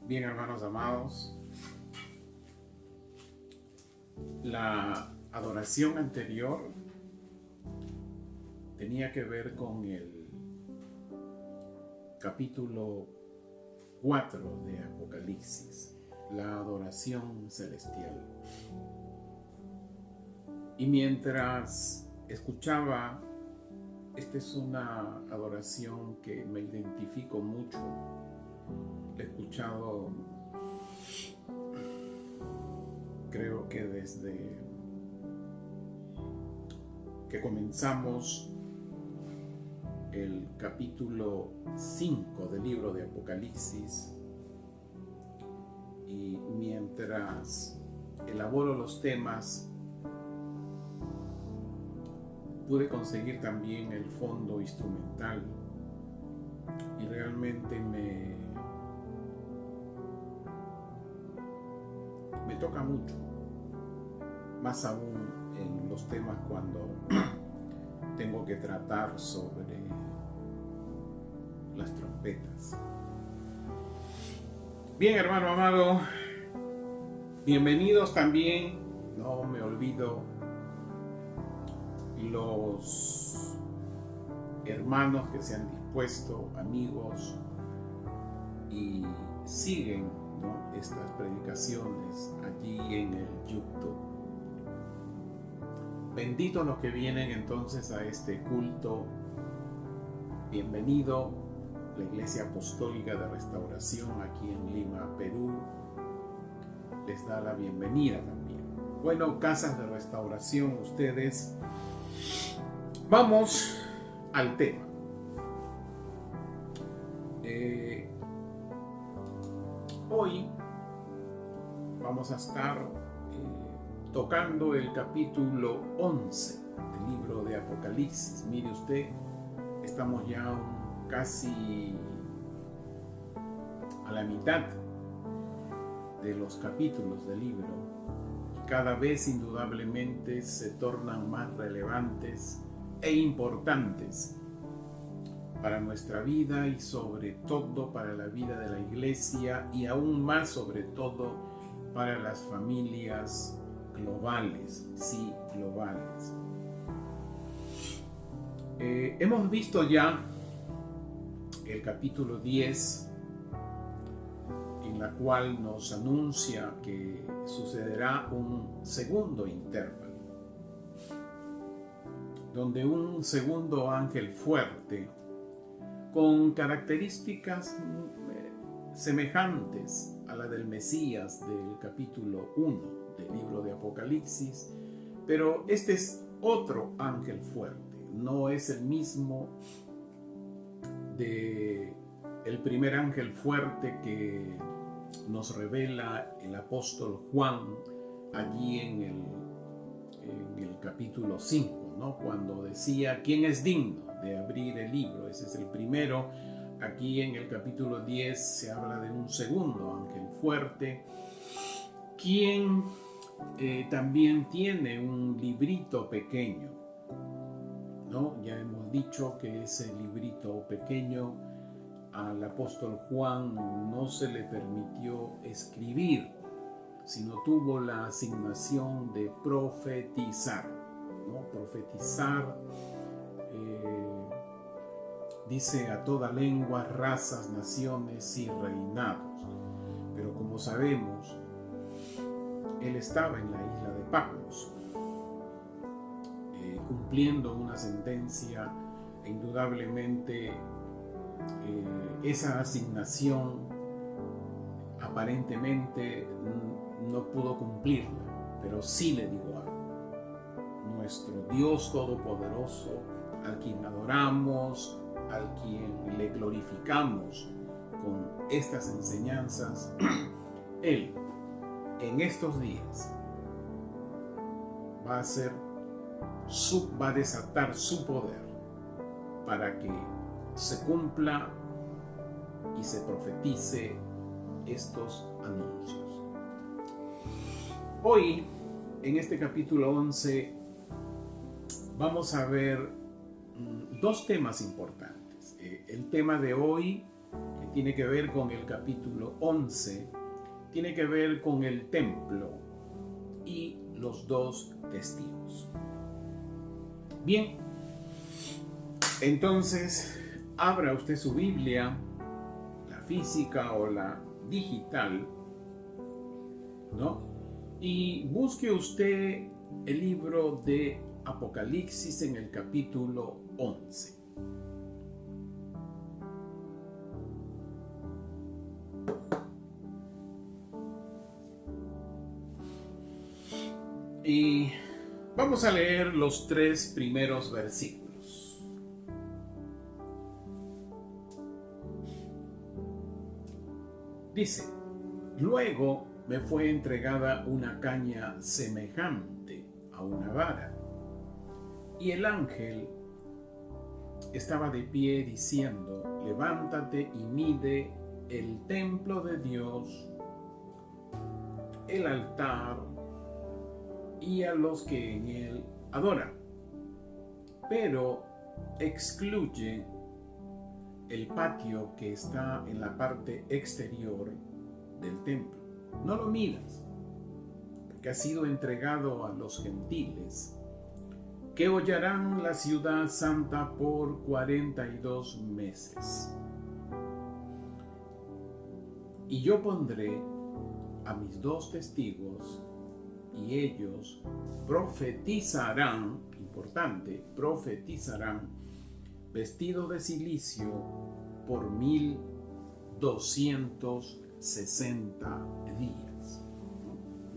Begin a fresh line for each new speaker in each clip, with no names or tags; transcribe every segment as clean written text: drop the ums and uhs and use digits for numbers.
Bien, hermanos amados, la adoración anterior tenía que ver con el capítulo 4 de Apocalipsis, la adoración celestial. Y mientras escuchaba, esta es una adoración que me identifico mucho. He escuchado, creo que desde que comenzamos el capítulo 5 del libro de Apocalipsis, y mientras elaboro los temas, pude conseguir también el fondo instrumental y realmente me toca mucho, más aún en los temas cuando tengo que tratar sobre las trompetas. Bien, hermano amado, bienvenidos también, no me olvido, los hermanos que se han dispuesto, amigos, y siguen, ¿no?, estas predicaciones allí en el YouTube. Benditos los que vienen entonces a este culto. Bienvenido, la Iglesia Apostólica de Restauración aquí en Lima, Perú, les da la bienvenida también. Bueno, casas de restauración, ustedes. Vamos al tema. Hoy vamos a estar tocando el capítulo 11 del libro de Apocalipsis. Mire usted, estamos ya casi a la mitad de los capítulos del libro y cada vez indudablemente se tornan más relevantes e importantes para nuestra vida y sobre todo para la vida de la iglesia y aún más sobre todo para las familias globales, sí, globales. Hemos visto ya el capítulo 10, en la cual nos anuncia que sucederá un segundo intervalo, donde un segundo ángel fuerte, con características semejantes a la del Mesías del capítulo 1 del libro de Apocalipsis, pero este es otro ángel fuerte, no es el mismo de el primer ángel fuerte que nos revela el apóstol Juan allí en el capítulo 5, ¿no?, cuando decía: ¿quién es digno de abrir el libro? Ese es el primero. Aquí en el capítulo 10 se habla de un segundo ángel fuerte, quien también tiene un librito pequeño, ¿no? Ya hemos dicho que ese librito pequeño al apóstol Juan no se le permitió escribir, sino tuvo la asignación de profetizar, ¿no? Profetizar, dice, a toda lengua, razas, naciones y reinados. Pero como sabemos, él estaba en la isla de Patmos, cumpliendo una sentencia, e indudablemente esa asignación aparentemente no pudo cumplirla, pero sí le digo algo: nuestro Dios Todopoderoso, al quien adoramos, al quien le glorificamos con estas enseñanzas, Él en estos días va a desatar su poder para que se cumpla y se profetice estos anuncios. Hoy, en este capítulo 11, vamos a ver dos temas importantes. El tema de hoy que tiene que ver con el capítulo 11, tiene que ver con el templo y los dos testigos. Bien, entonces abra usted su Biblia, la física o la digital, ¿no? Y busque usted el libro de Apocalipsis en el capítulo 11. Y vamos a leer los 3 primeros versículos. Dice: luego me fue entregada una caña semejante a una vara, y el ángel estaba de pie diciendo: levántate y mide el templo de Dios, el altar y a los que en él adoran, pero excluye el patio que está en la parte exterior del templo. No lo miras, porque ha sido entregado a los gentiles, que hollarán la ciudad santa por 42 meses. Y yo pondré a mis 2 testigos, y ellos profetizarán, importante, profetizarán, vestido de silicio por 1260 días.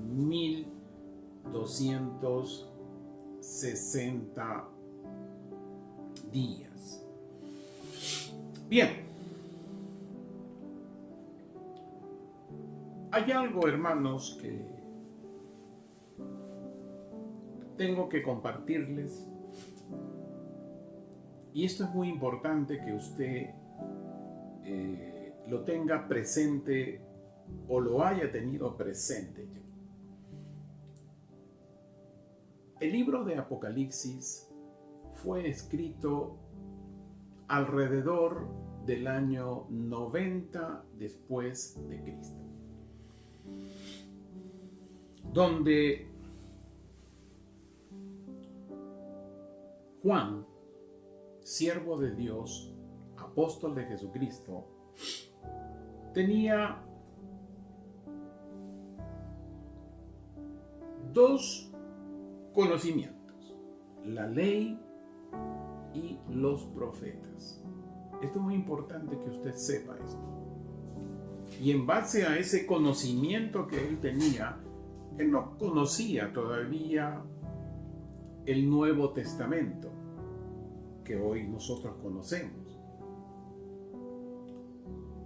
1260 días. Bien. Hay algo, hermanos, que tengo que compartirles, y esto es muy importante que usted lo tenga presente o lo haya tenido presente ya. El libro de Apocalipsis fue escrito alrededor del año 90 después de Cristo, donde Juan, siervo de Dios, apóstol de Jesucristo, tenía 2 conocimientos: la ley y los profetas. Esto es muy importante que usted sepa esto. Y en base a ese conocimiento que él tenía, él no conocía todavía el Nuevo Testamento que hoy nosotros conocemos,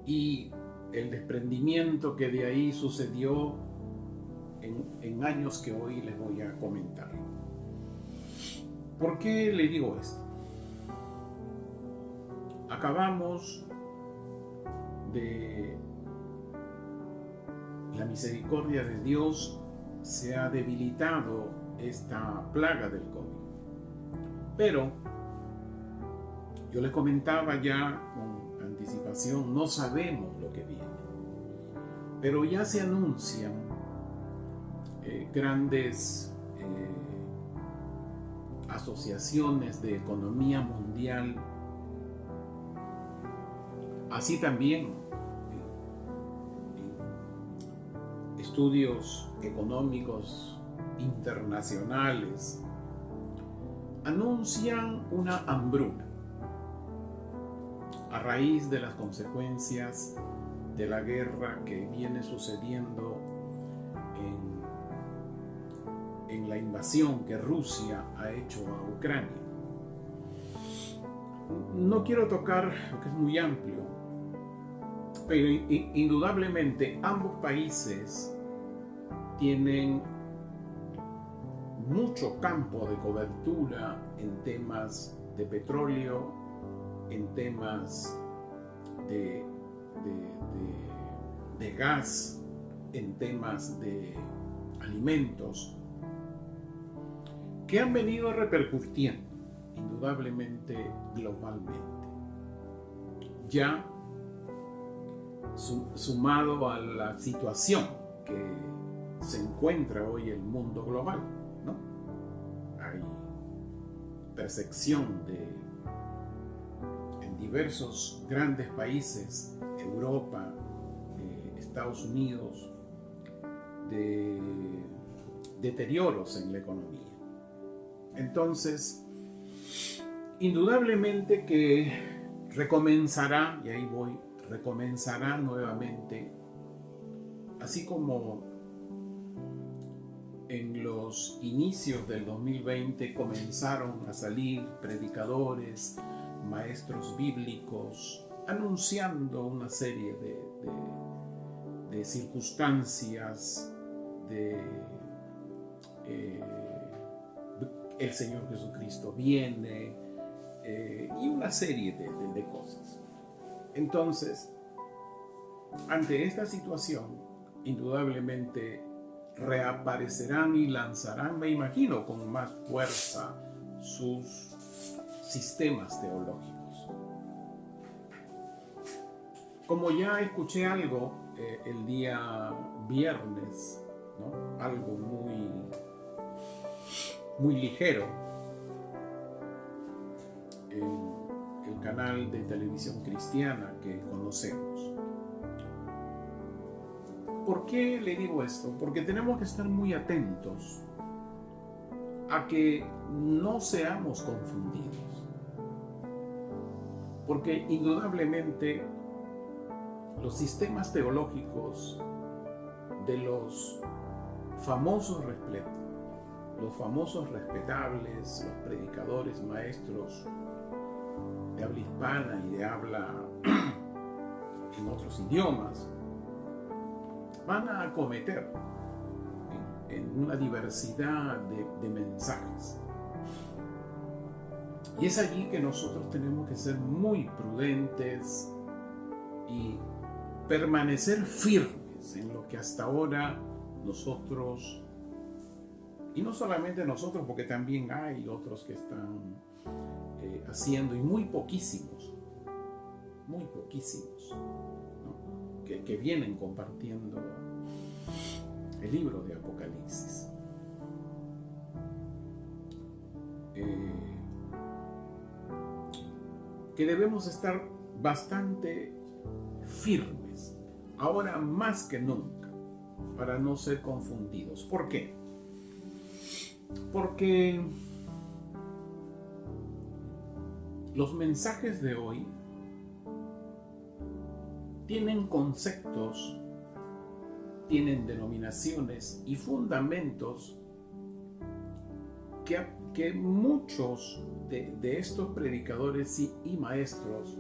y el desprendimiento que de ahí sucedió en años que hoy les voy a comentar. ¿Por qué le digo esto? Acabamos de la misericordia de Dios, se ha debilitado esta plaga del COVID. Pero yo le comentaba ya con anticipación, no sabemos lo que viene. Pero ya se anuncian grandes asociaciones de economía mundial, así también estudios económicos internacionales anuncian una hambruna a raíz de las consecuencias de la guerra que viene sucediendo en la invasión que Rusia ha hecho a Ucrania. No quiero tocar, porque es muy amplio, pero indudablemente ambos países tienen mucho campo de cobertura en temas de petróleo, en temas de gas, en temas de alimentos, que han venido repercutiendo indudablemente globalmente. Ya sumado a la situación que se encuentra hoy el mundo global, ¿no? Hay percepción en diversos grandes países, Europa, Estados Unidos, de deterioros en la economía. Entonces, indudablemente que recomenzará, y ahí voy, recomenzará nuevamente, así como en los inicios del 2020 comenzaron a salir predicadores, maestros bíblicos, anunciando una serie de circunstancias, el Señor Jesucristo viene, y una serie de cosas. Entonces, ante esta situación, indudablemente reaparecerán y lanzarán, me imagino, con más fuerza sus sistemas teológicos. Como ya escuché algo el día viernes, ¿no? Algo muy ligero en el canal de televisión cristiana que conocemos. ¿Por qué le digo esto? Porque tenemos que estar muy atentos a que no seamos confundidos. Porque indudablemente los sistemas teológicos de los famosos respetables, los predicadores maestros de habla hispana y de habla en otros idiomas, van a acometer en una diversidad de mensajes. Y es allí que nosotros tenemos que ser muy prudentes y permanecer firmes en lo que hasta ahora nosotros, y no solamente nosotros, porque también hay otros que están haciendo, y muy poquísimos, ¿no? que vienen compartiendo el libro de Apocalipsis. Que debemos estar bastante firmes, ahora más que nunca, para no ser confundidos. ¿Por qué? Porque los mensajes de hoy tienen conceptos, tienen denominaciones y fundamentos que muchos de estos predicadores y maestros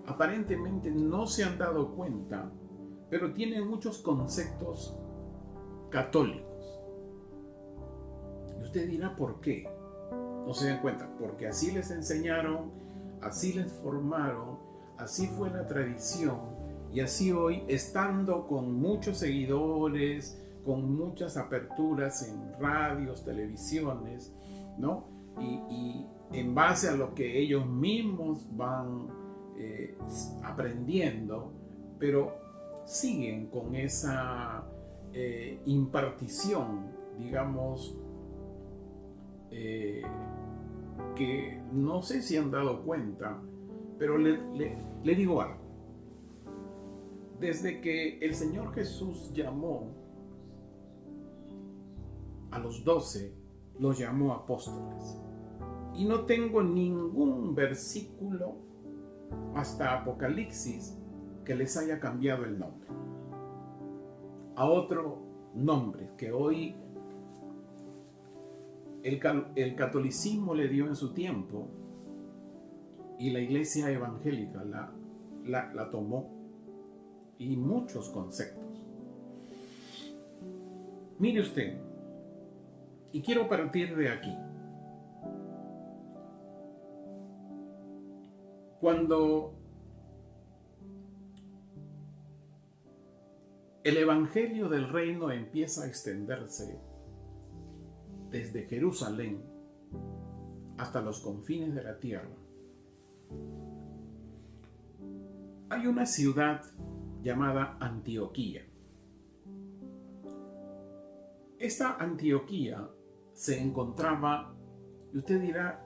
aparentemente no se han dado cuenta, pero tienen muchos conceptos católicos. Y usted dirá, ¿por qué no se dan cuenta? Porque así les enseñaron, así les formaron, así fue la tradición, y así hoy, estando con muchos seguidores, con muchas aperturas en radios, televisiones, ¿no? Y en base a lo que ellos mismos van aprendiendo, pero siguen con esa impartición, digamos, que no sé si han dado cuenta, pero le digo algo. Desde que el Señor Jesús llamó a los 12, los llamó apóstoles. Y no tengo ningún versículo hasta Apocalipsis que les haya cambiado el nombre a otro nombre que hoy el catolicismo le dio en su tiempo, y la iglesia evangélica la tomó, y muchos conceptos. Mire usted, y quiero partir de aquí. Cuando el evangelio del reino empieza a extenderse desde Jerusalén hasta los confines de la tierra, hay una ciudad llamada Antioquía. Esta Antioquía se encontraba, y usted dirá,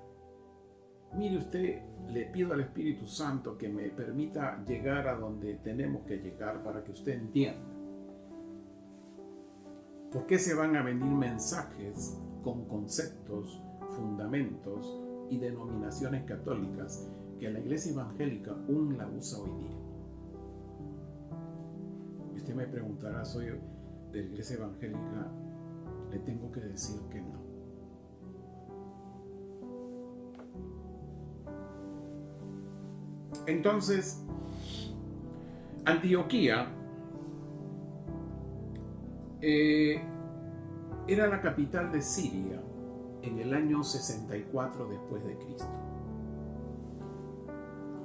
mire usted, le pido al Espíritu Santo que me permita llegar a donde tenemos que llegar para que usted entienda. ¿Por qué se van a venir mensajes con conceptos, fundamentos y denominaciones católicas que la iglesia evangélica aún la usa hoy día? Y usted me preguntará, ¿soy de la iglesia evangélica? Le tengo que decir que no. Entonces, Antioquía era la capital de Siria en el año 64 después de Cristo.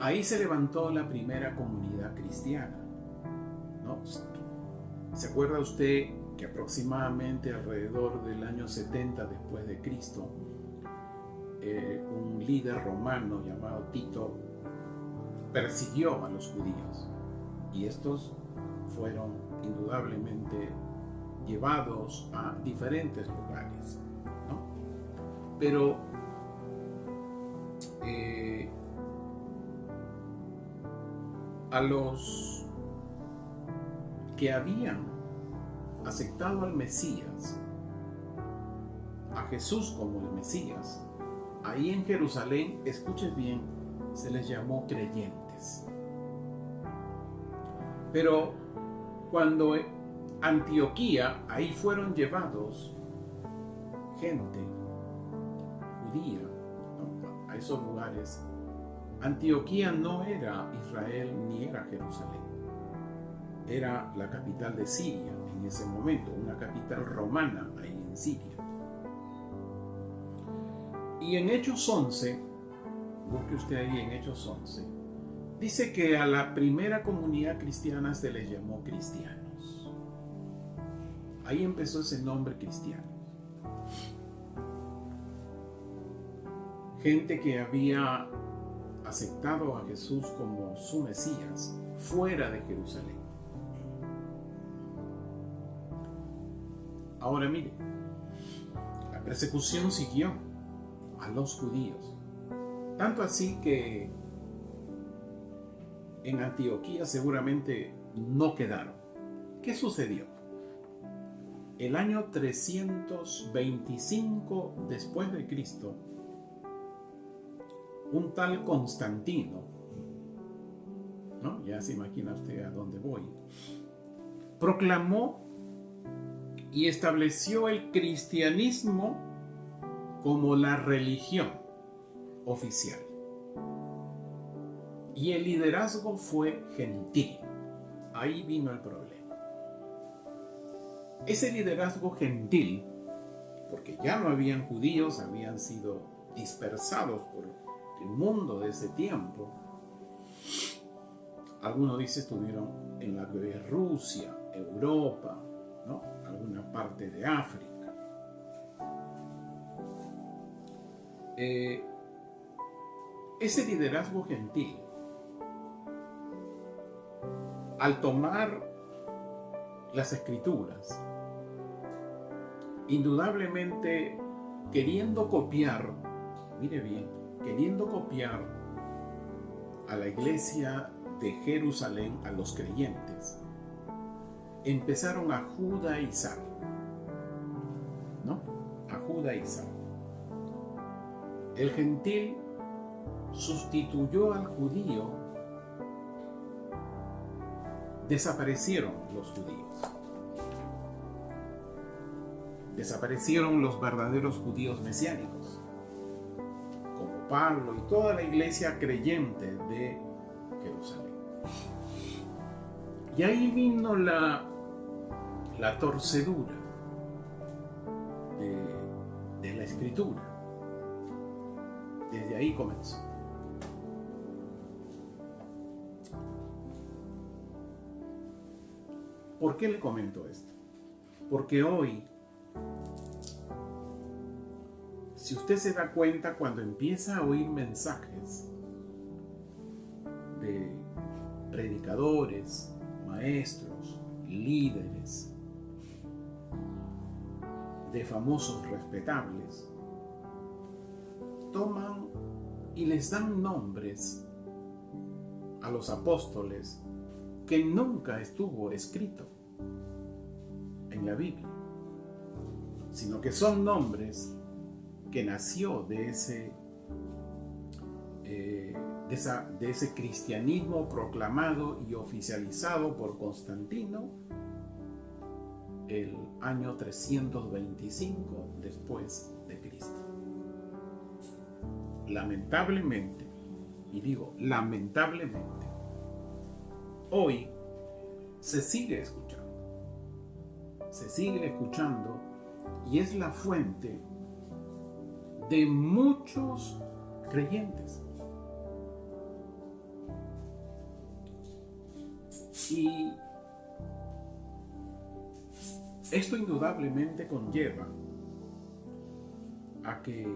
Ahí se levantó la primera comunidad cristiana, ¿no? ¿Se acuerda usted que aproximadamente alrededor del año 70 después de Cristo, un líder romano llamado Tito persiguió a los judíos y estos fueron indudablemente llevados a diferentes lugares, ¿no? Pero a los que habían aceptado al Mesías, a Jesús como el Mesías, ahí en Jerusalén, escuchen bien, se les llamó creyentes. Pero cuando Antioquía, ahí fueron llevados gente judía, ¿no?, a esos lugares. Antioquía no era Israel ni era Jerusalén. Era la capital de Siria en ese momento, una capital romana ahí en Siria. Y en Hechos 11, busque usted ahí en Hechos 11, dice que a la primera comunidad cristiana se les llamó cristianos. Ahí empezó ese nombre cristiano. Gente que había aceptado a Jesús como su Mesías fuera de Jerusalén. Ahora mire, la persecución siguió a los judíos. Tanto así que en Antioquía seguramente no quedaron. ¿Qué sucedió? El año 325 después de Cristo, un tal Constantino, ¿no?, ya se imagina usted a dónde voy, proclamó y estableció el cristianismo como la religión oficial. Y el liderazgo fue gentil. Ahí vino el problema. Ese liderazgo gentil, porque ya no habían judíos, habían sido dispersados por el mundo de ese tiempo. Algunos dicen estuvieron en la de Rusia, Europa, ¿no?, alguna parte de África. Ese liderazgo gentil, al tomar las escrituras, indudablemente queriendo copiar, mire bien, queriendo copiar a la iglesia de Jerusalén, a los creyentes, empezaron a judaizar, ¿no? A judaizar. El gentil sustituyó al judío, desaparecieron los judíos. Desaparecieron los verdaderos judíos mesiánicos, como Pablo y toda la iglesia creyente de Jerusalén. Y ahí vino la torcedura de la escritura. Desde ahí comenzó. ¿Por qué le comento esto? Porque hoy, si usted se da cuenta, cuando empieza a oír mensajes de predicadores, maestros, líderes, de famosos respetables, toman y les dan nombres a los apóstoles que nunca estuvo escrito en la Biblia, sino que son nombres que nació de ese cristianismo proclamado y oficializado por Constantino el año 325 después de Cristo. Lamentablemente, y digo lamentablemente, hoy se sigue escuchando y es la fuente de muchos creyentes. Y esto indudablemente conlleva a que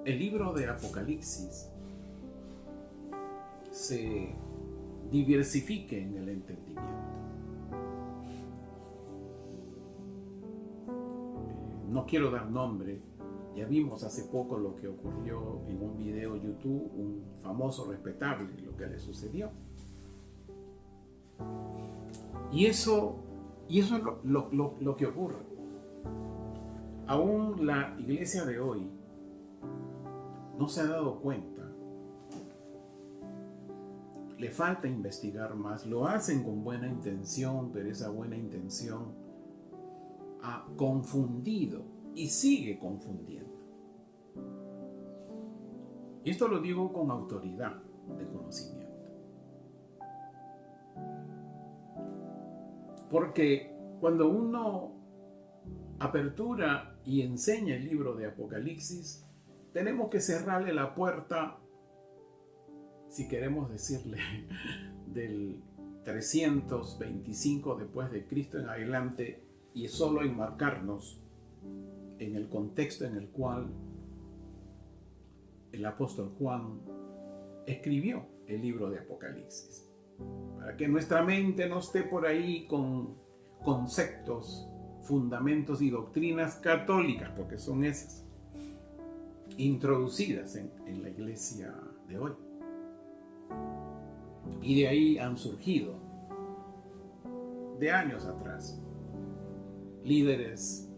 el libro de Apocalipsis se diversifique en el entendimiento. No quiero dar nombre, ya vimos hace poco lo que ocurrió en un video YouTube, un famoso respetable, lo que le sucedió. Y eso es lo que ocurre. Aún la iglesia de hoy no se ha dado cuenta. Le falta investigar más. Lo hacen con buena intención, pero esa buena intención ha confundido y sigue confundiendo. Y esto lo digo con autoridad de conocimiento. Porque cuando uno apertura y enseña el libro de Apocalipsis, tenemos que cerrarle la puerta, si queremos decirle, del 325 después de Cristo en adelante, y solo enmarcarnos en el contexto en el cual el apóstol Juan escribió el libro de Apocalipsis, para que nuestra mente no esté por ahí con conceptos, fundamentos y doctrinas católicas, porque son esas introducidas en la iglesia de hoy. Y de ahí han surgido, de años atrás, líderes,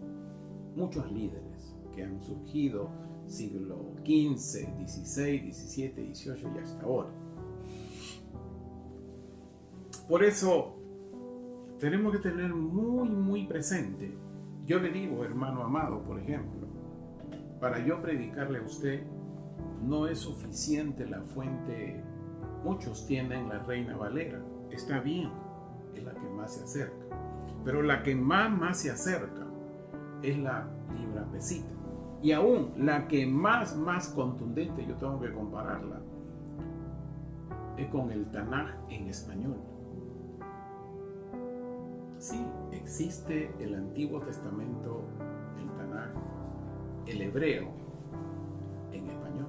muchos líderes que han surgido siglo XV, XVI, XVII, XVIII y hasta ahora. Por eso tenemos que tener muy presente. Yo le digo, hermano amado, por ejemplo, para yo predicarle a usted, no es suficiente la fuente. Muchos tienen la Reina Valera, está bien, es la que más se acerca, pero la que más se acerca es la Libra Pesita, y aún la que más contundente, yo tengo que compararla, es con el Tanaj en español. Sí, existe el Antiguo Testamento, el Tanaj, el hebreo en español,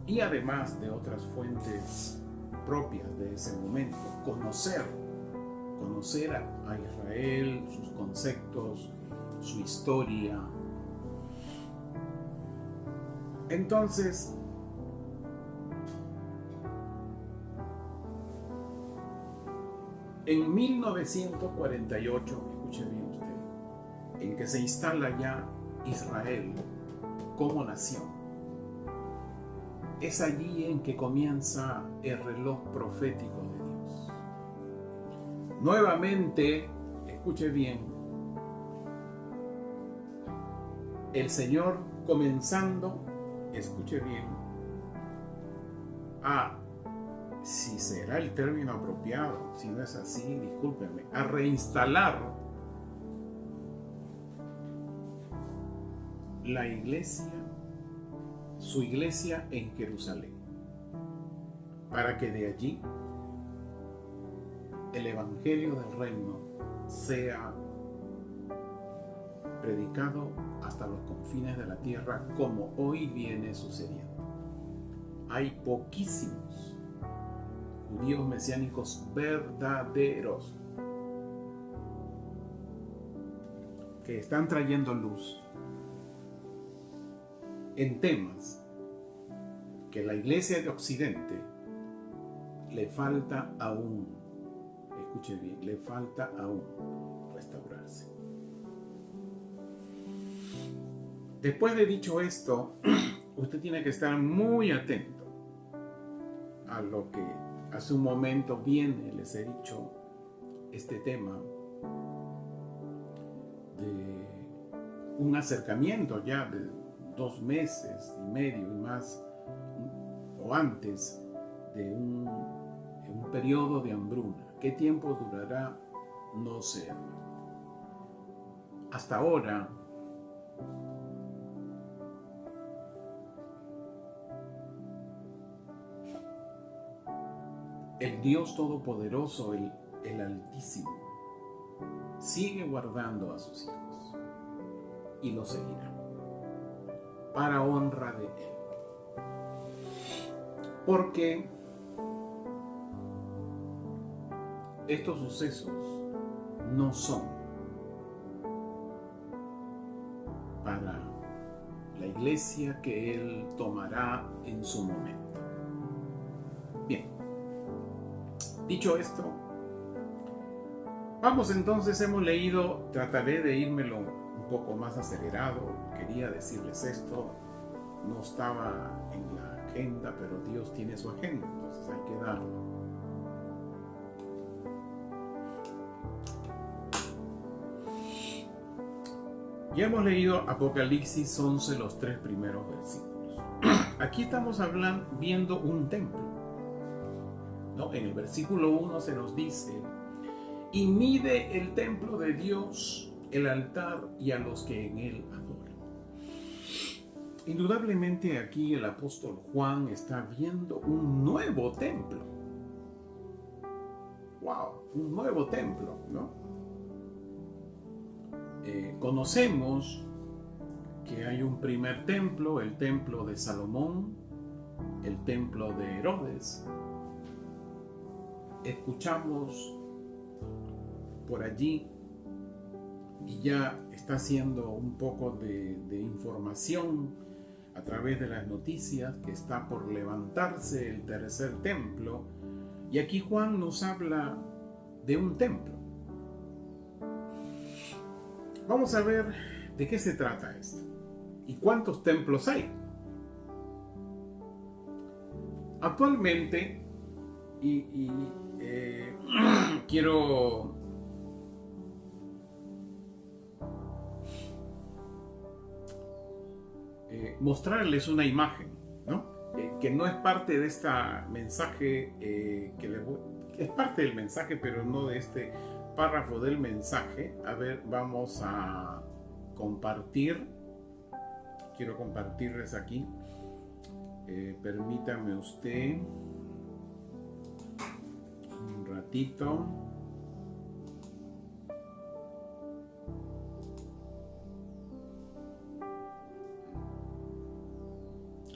y además de otras fuentes propias de ese momento, conocer a Israel, sus conceptos, su historia. Entonces, en 1948, escuche bien usted, en que se instala ya Israel como nación, es allí en que comienza el reloj profético de Dios. Nuevamente, escuche bien, el Señor comenzando, escuche bien, si será el término apropiado, si no es así, discúlpenme, a reinstalar la iglesia, su iglesia en Jerusalén, para que de allí el evangelio del reino sea predicado hasta los confines de la tierra, como hoy viene sucediendo. hay poquísimos judíos mesiánicos verdaderos que están trayendo luz en temas que la Iglesia de Occidente le falta aún, escuche bien, le falta aún restaurarse. Después de dicho esto, usted tiene que estar muy atento a lo que hace un momento viene, les he dicho, este tema de un acercamiento ya de 2 meses y medio y más, o antes de un periodo de hambruna. ¿Qué tiempo durará? No sé. Hasta ahora, el Dios Todopoderoso, el Altísimo, sigue guardando a sus hijos y lo seguirá para honra de Él. Porque estos sucesos no son para la iglesia que Él tomará en su momento. Bien, dicho esto, vamos entonces, hemos leído, trataré de írmelo un poco más acelerado, quería decirles esto, no estaba en la agenda, pero Dios tiene su agenda, entonces hay que darlo. Ya hemos leído Apocalipsis 11, los 3 primeros versículos. Aquí estamos viendo un templo, ¿no? En el versículo 1 se nos dice: y mide el templo de Dios, el altar y a los que en él adoran. Indudablemente aquí el apóstol Juan está viendo un nuevo templo. ¡Wow! Un nuevo templo, ¿no? Conocemos que hay un primer templo, el templo de Salomón, el templo de Herodes. Escuchamos por allí y ya está haciendo un poco de información a través de las noticias que está por levantarse el tercer templo, y aquí Juan nos habla de un templo. Vamos a ver de qué se trata esto y cuántos templos hay. Actualmente, quiero mostrarles una imagen, ¿no? Que no es parte de este mensaje, es parte del mensaje, pero no de este párrafo del mensaje. A ver, vamos a compartir. Quiero compartirles aquí. Permítame usted un ratito.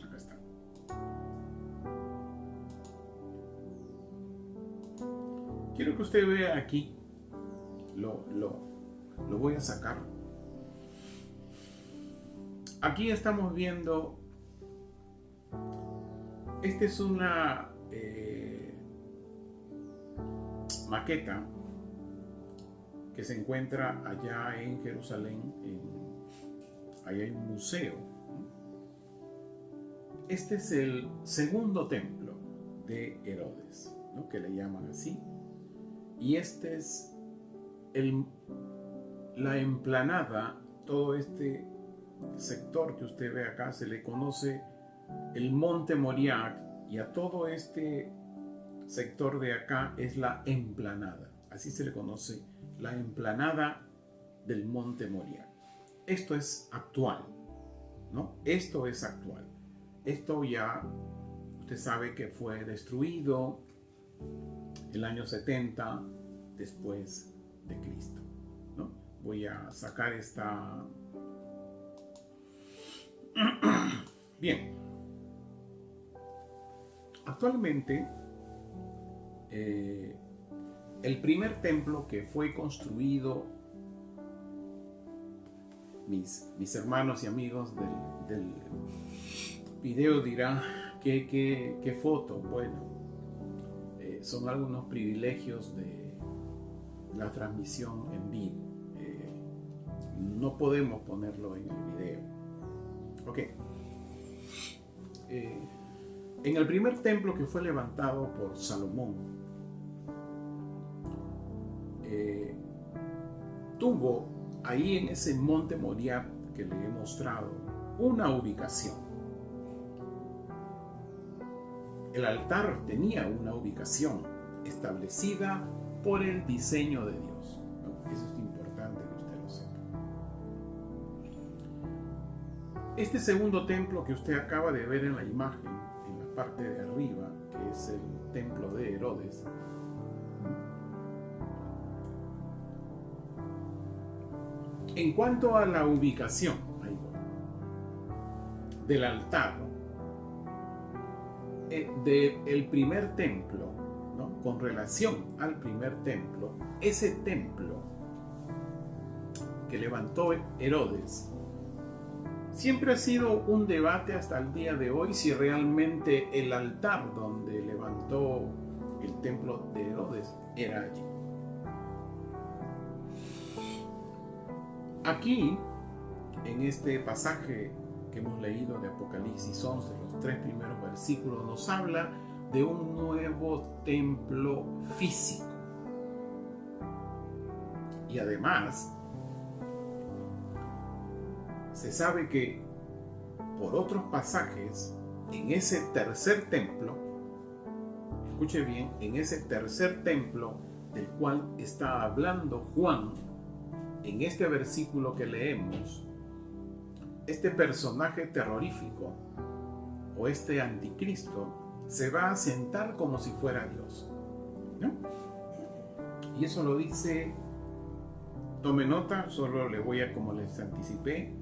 Acá está. Quiero que usted vea aquí. Lo voy a sacar. Aquí estamos viendo, esta es una maqueta que se encuentra allá en Jerusalén, allá hay un museo. Este es el segundo templo de Herodes, ¿no? Que le llaman así, y este es la emplanada. Todo este sector que usted ve acá se le conoce el Monte Moriah, y a todo este sector de acá es la emplanada. Así se le conoce, la emplanada del Monte Moriah. Esto es actual, ¿no? Esto es actual. Esto ya usted sabe que fue destruido el año 70 después de Cristo, ¿no? Voy a sacar esta. Bien. Actualmente, el primer templo que fue construido, mis hermanos y amigos del video dirán, ¿qué foto? Bueno, son algunos privilegios de la transmisión en vivo. No podemos ponerlo en el video. Ok. En el primer templo que fue levantado por Salomón, tuvo ahí en ese monte Moriah que le he mostrado una ubicación. El altar tenía una ubicación establecida por el diseño de Dios. Eso es importante que usted lo sepa. Este segundo templo que usted acaba de ver en la imagen, en la parte de arriba, que es el templo de Herodes, en cuanto a la ubicación del altar del primer templo, ¿no? Con relación al primer templo, ese templo que levantó Herodes, siempre ha sido un debate hasta el día de hoy si realmente el altar donde levantó el templo de Herodes era allí. Aquí, en este pasaje que hemos leído de Apocalipsis 11, los 3 primeros versículos, nos habla de un nuevo templo físico. Y además, se sabe que por otros pasajes, en ese tercer templo, escuche bien, en ese tercer templo del cual está hablando Juan, en este versículo que leemos, este personaje terrorífico o este anticristo se va a sentar como si fuera Dios, ¿no? Y eso lo dice, tome nota, solo le voy a, como les anticipé,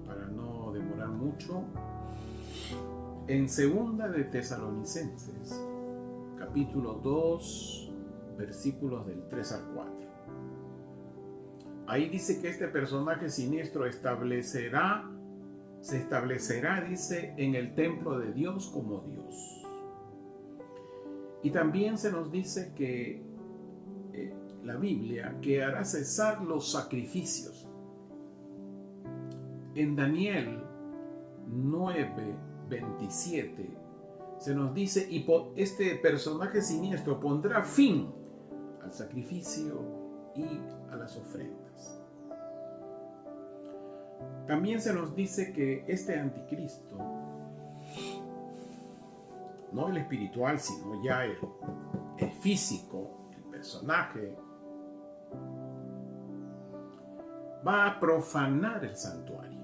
para no demorar mucho, en segunda de Tesalonicenses, capítulo 2, versículos del 3 al 4. Ahí dice que este personaje siniestro se establecerá, dice, en el templo de Dios como Dios. Y también se nos dice que la Biblia, que hará cesar los sacrificios. En Daniel 9:27 se nos dice, y este personaje siniestro pondrá fin al sacrificio y a las ofrendas. También se nos dice que este anticristo, no el espiritual, sino ya el físico, el personaje, va a profanar el santuario,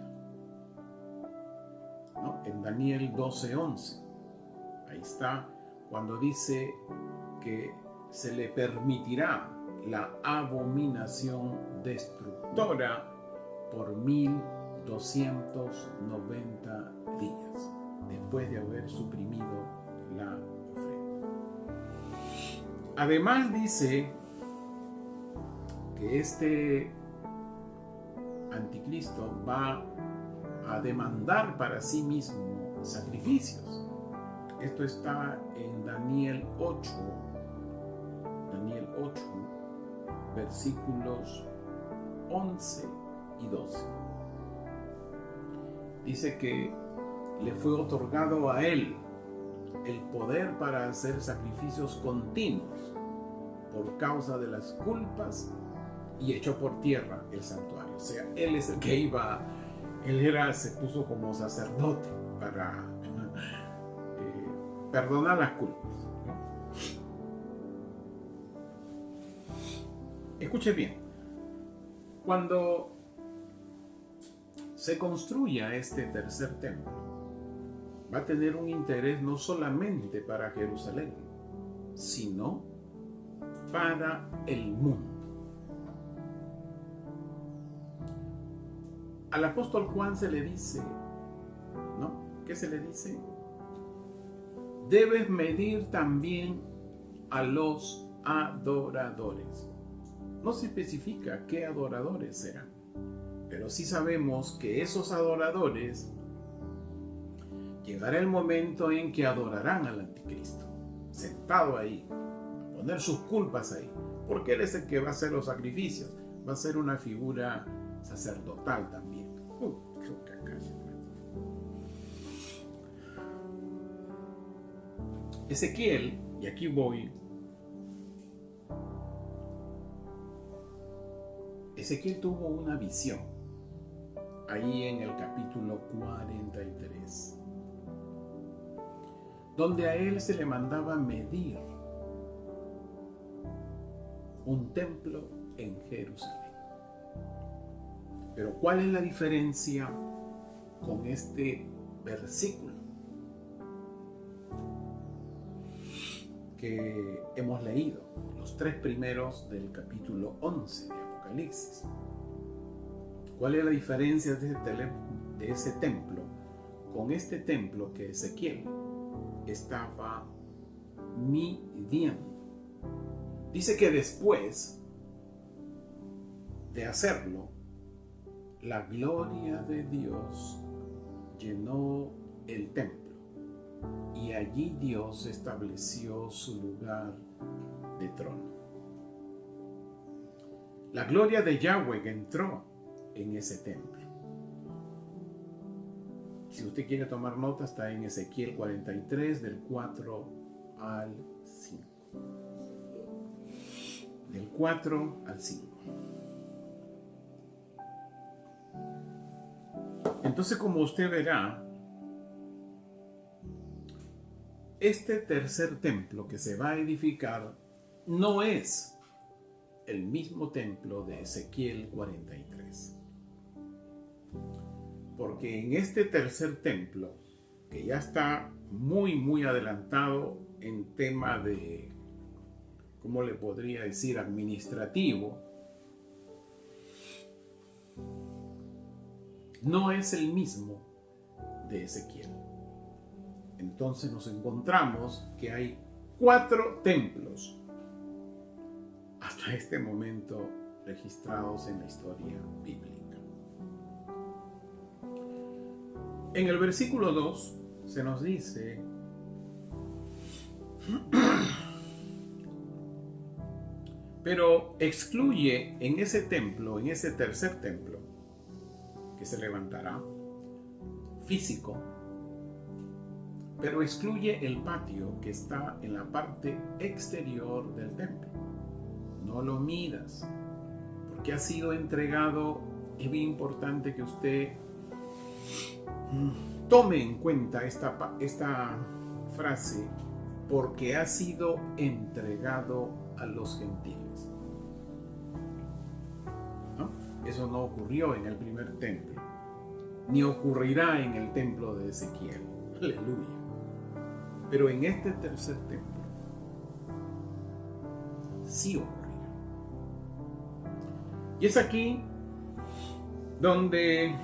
¿no? En Daniel 12:11, ahí está, cuando dice que se le permitirá la abominación destructora por 1290 días, después de haber suprimido la ofrenda. Además dice que este anticristo va a demandar para sí mismo sacrificios. Esto está en Daniel 8, versículos 11 y 12. Dice que le fue otorgado a él el poder para hacer sacrificios continuos por causa de las culpas y echó por tierra el santuario. O sea, él es el que se puso como sacerdote para perdonar las culpas, ¿no? Escuche bien, cuando se construya este tercer templo, va a tener un interés no solamente para Jerusalén, sino para el mundo. Al apóstol Juan se le dice, ¿no? ¿Qué se le dice? debes medir también a los adoradores. No se especifica qué adoradores serán, pero sí sabemos que esos adoradores llegará el momento en que adorarán al anticristo, sentado ahí, poner sus culpas ahí, porque él es el que va a hacer los sacrificios, va a ser una figura sacerdotal también. Creo que acá se trata. Ezequiel, y aquí voy, Ezequiel tuvo una visión ahí en el capítulo 43, donde a él se le mandaba medir un templo en Jerusalén. Pero ¿cuál es la diferencia con este versículo que hemos leído? Los 3 primeros del capítulo 11 de Apocalipsis. ¿Cuál es la diferencia de ese templo con este templo que Ezequiel estaba midiendo? Dice que después de hacerlo, la gloria de Dios llenó el templo y allí Dios estableció su lugar de trono. La gloria de Yahweh entró en ese templo. Si usted quiere tomar nota, está en Ezequiel 43, del 4 al 5. Del 4 al 5. Entonces, como usted verá, este tercer templo que se va a edificar no es el mismo templo de Ezequiel 43. Porque en este tercer templo, que ya está muy adelantado en tema de, ¿cómo le podría decir?, administrativo, no es el mismo de Ezequiel. Entonces nos encontramos que hay 4 templos hasta este momento registrados en la historia bíblica. En el versículo 2 se nos dice: pero excluye en ese templo, en ese tercer templo que se levantará, físico, pero excluye el patio que está en la parte exterior del templo. No lo midas, porque ha sido entregado. Es bien importante que usted tome en cuenta esta frase, porque ha sido entregado a los gentiles. ¿No? Eso no ocurrió en el primer templo, ni ocurrirá en el templo de Ezequiel. Aleluya. Pero en este tercer templo sí ocurrirá. Y es aquí donde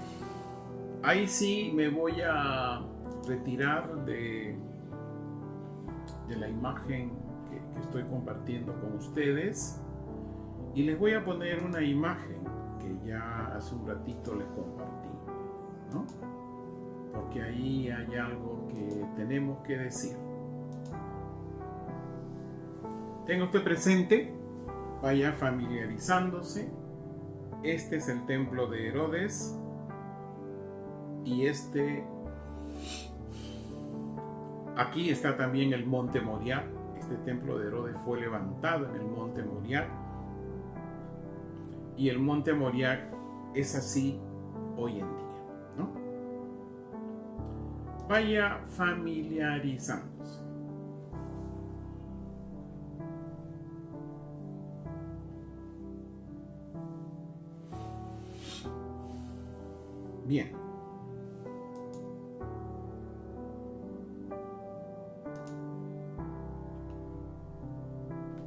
ahí sí me voy a retirar de la imagen que estoy compartiendo con ustedes, y les voy a poner una imagen que ya hace un ratito les compartí, ¿no? Porque ahí hay algo que tenemos que decir. Tenga usted presente, vaya familiarizándose. Este es el templo de Herodes, y aquí está también el monte Moriah. Este templo de Herodes fue levantado en el monte Moriah, y el monte Moriah es así hoy en día, ¿no? Vaya familiarizándose. Bien.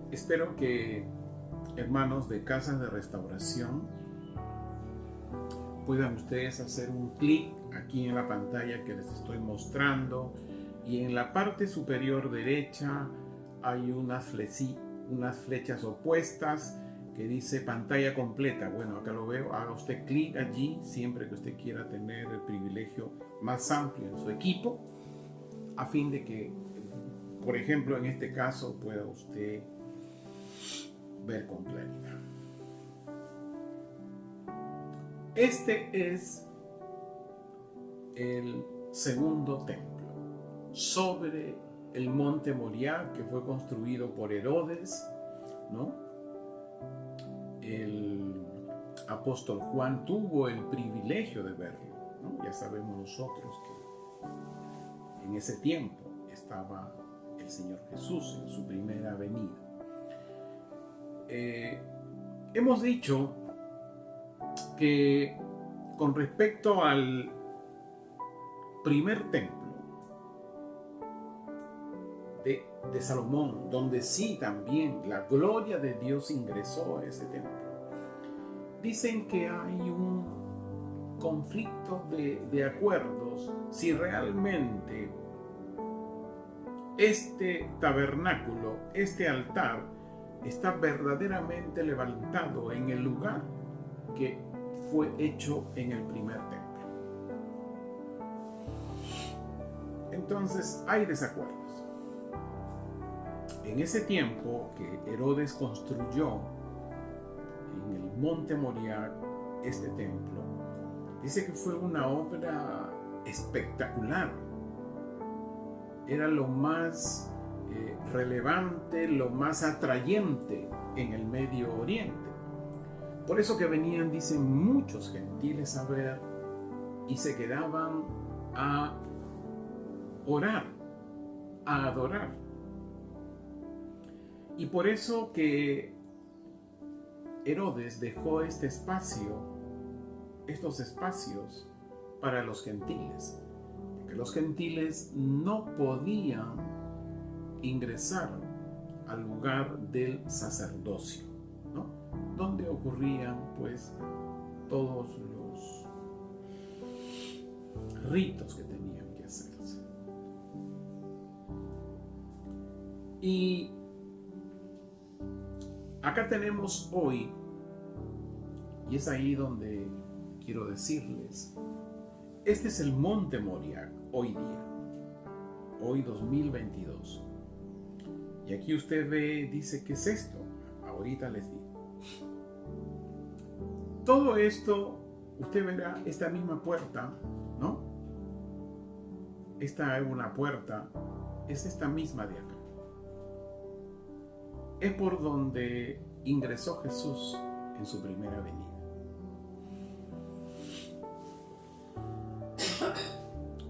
Espero que, hermanos de Casas de Restauración, puedan ustedes hacer un clic aquí en la pantalla que les estoy mostrando. y en la parte superior derecha hay unas flechas opuestas que dice pantalla completa. Bueno, acá lo veo. Haga usted clic allí siempre que usted quiera tener el privilegio más amplio en su equipo, a fin de que, por ejemplo, en este caso pueda usted ver con claridad. Este es el segundo templo sobre el monte Moriah, que fue construido por Herodes, ¿no? El apóstol Juan tuvo el privilegio de verlo, ¿no? Ya sabemos nosotros que en ese tiempo estaba el Señor Jesús en su primera venida. Hemos dicho que con respecto al primer templo de Salomón, donde sí también la gloria de Dios ingresó a ese templo, dicen que hay un conflicto de acuerdos si realmente este tabernáculo, este altar, está verdaderamente levantado en el lugar que fue hecho en el primer templo. Entonces hay desacuerdos. En ese tiempo que Herodes construyó en el monte Moriah este templo, dice que fue una obra espectacular. Era lo más relevante, lo más atrayente en el Medio Oriente. Por eso que venían, dicen, muchos gentiles a ver y se quedaban a orar, a adorar. Y por eso que Herodes dejó estos espacios para los gentiles, porque los gentiles no podían ingresar al lugar del sacerdocio, ¿no? Donde ocurrían pues todos los ritos que tenían que hacerse. Y acá tenemos hoy, y es ahí donde quiero decirles, este es el monte Moriah hoy día, hoy 2022. Y aquí usted ve, dice, ¿qué es esto? Ahorita les digo. Todo esto, usted verá esta misma puerta, ¿no? Esta es una puerta, es esta misma de acá. Es por donde ingresó Jesús en su primera venida.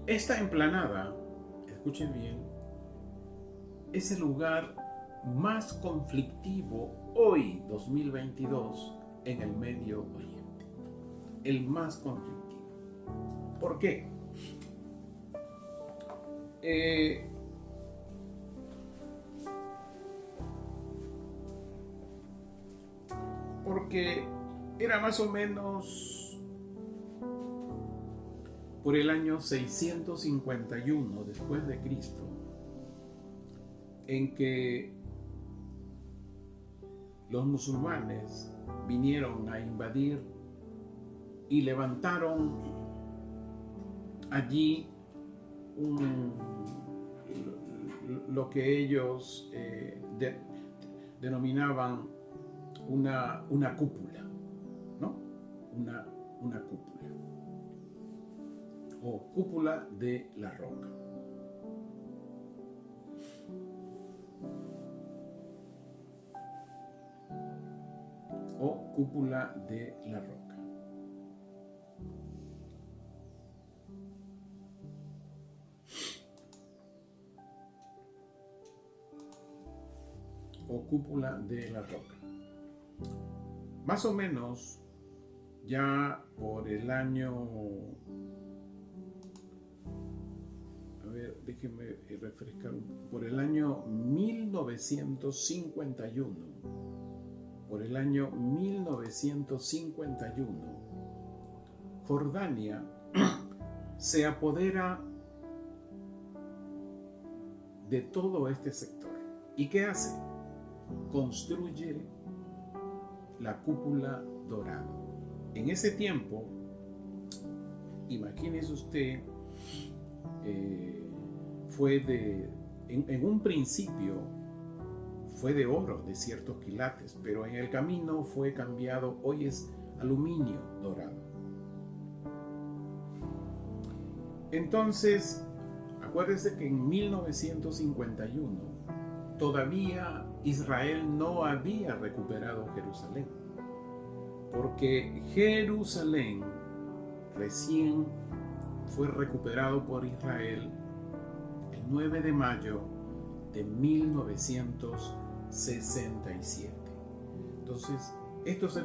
Esta emplanada, escuchen bien, es el lugar más conflictivo hoy, 2022, en el Medio Oriente. El más conflictivo. ¿Por qué? Porque era más o menos por el año 651 después de Cristo, en que los musulmanes vinieron a invadir y levantaron allí lo que ellos denominaban una cúpula, ¿no? Una cúpula o cúpula de la roca. O cúpula de la roca. O cúpula de la roca. Más o menos ya por el año, a ver, déjenme refrescar, por el año 1951, por el año 1951, Jordania se apodera de todo este sector. ¿Y qué hace? Construye la cúpula dorada. En ese tiempo, imagínese usted, en un principio fue de oro, de ciertos quilates, pero en el camino fue cambiado, hoy es aluminio dorado. Entonces, acuérdese que en 1951 todavía Israel no había recuperado Jerusalén, porque Jerusalén recién fue recuperado por Israel el 9 de mayo de 1967. Entonces, este es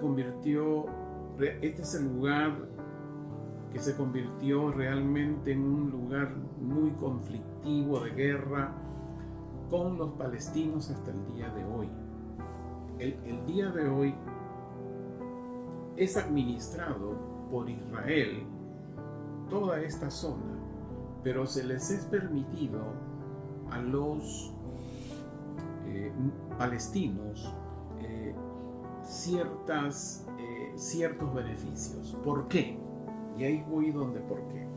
el lugar que se convirtió realmente en un lugar muy conflictivo de guerra con los palestinos hasta el día de hoy. El día de hoy es administrado por Israel toda esta zona, pero se les es permitido a los palestinos ciertos beneficios. ¿Por qué? Y ahí voy donde por qué.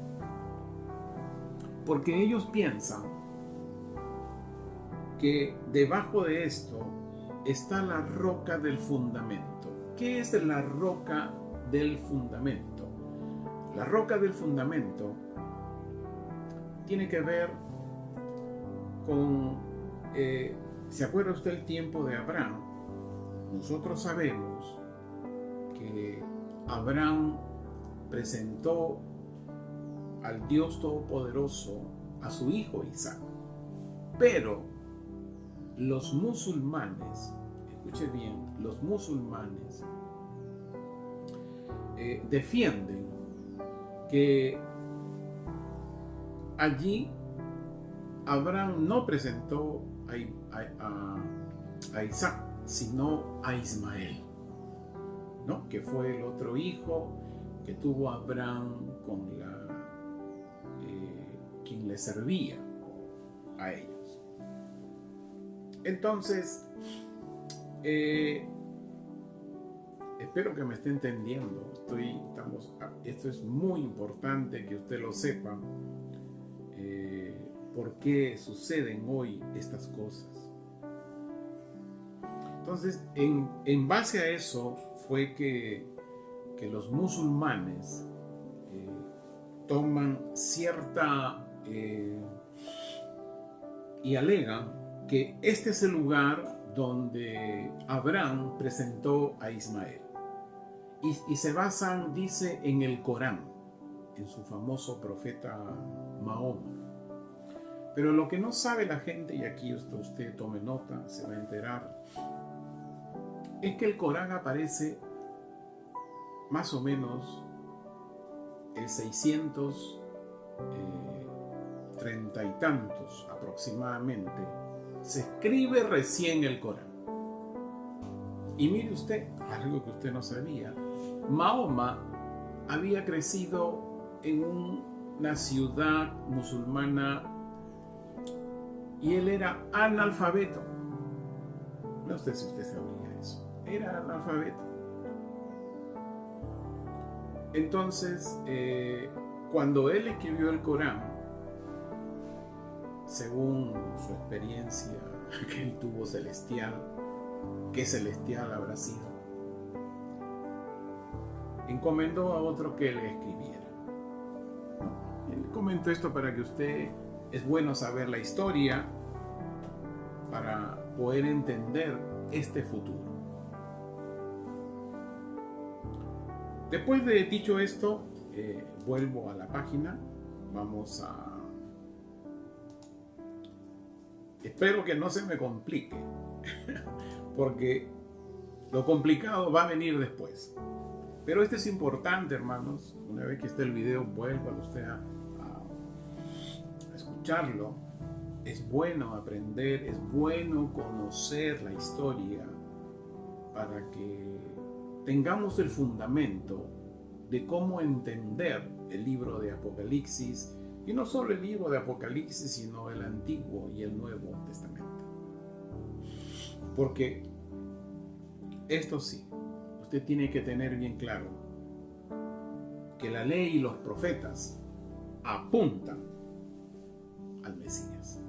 Porque ellos piensan que debajo de esto está la roca del fundamento. ¿Qué es la roca del fundamento? La roca del fundamento tiene que ver con, ¿se acuerda usted el tiempo de Abraham? Nosotros sabemos que Abraham presentó al Dios Todopoderoso a su hijo Isaac. Pero los musulmanes, escuche bien, los musulmanes defienden que allí Abraham no presentó a Isaac, sino a Ismael, ¿no? Que fue el otro hijo que tuvo Abraham con quien le servía a ellos. Entonces, espero que me esté entendiendo. Esto es muy importante que usted lo sepa. ¿Por qué suceden hoy estas cosas? Entonces, en base a eso fue que los musulmanes toman cierta y alegan que este es el lugar donde Abraham presentó a Ismael. Y se basan, dice, en el Corán, en su famoso profeta Mahoma. Pero lo que no sabe la gente, y aquí usted tome nota, se va a enterar, es que el Corán aparece más o menos el 630 y tantos aproximadamente, se escribe recién el Corán. Y mire usted, algo que usted no sabía, Mahoma había crecido en una ciudad musulmana y él era analfabeto. No sé si usted sabía eso. Era analfabeto. Entonces, cuando él escribió el Corán, según su experiencia que él tuvo celestial, ¿qué celestial habrá sido? Encomendó a otro que le escribiera. Y le comento esto para que usted, es bueno saber la historia para poder entender este futuro. Después de dicho esto, vuelvo a la página. Espero que no se me complique, porque lo complicado va a venir después. Pero esto es importante, hermanos. Una vez que esté el video, vuelva usted a escucharlo. Es bueno aprender, es bueno conocer la historia para que tengamos el fundamento de cómo entender el libro de Apocalipsis Y no solo el libro de Apocalipsis, sino el Antiguo y el Nuevo Testamento. Porque esto sí, usted tiene que tener bien claro que la ley y los profetas apuntan al Mesías.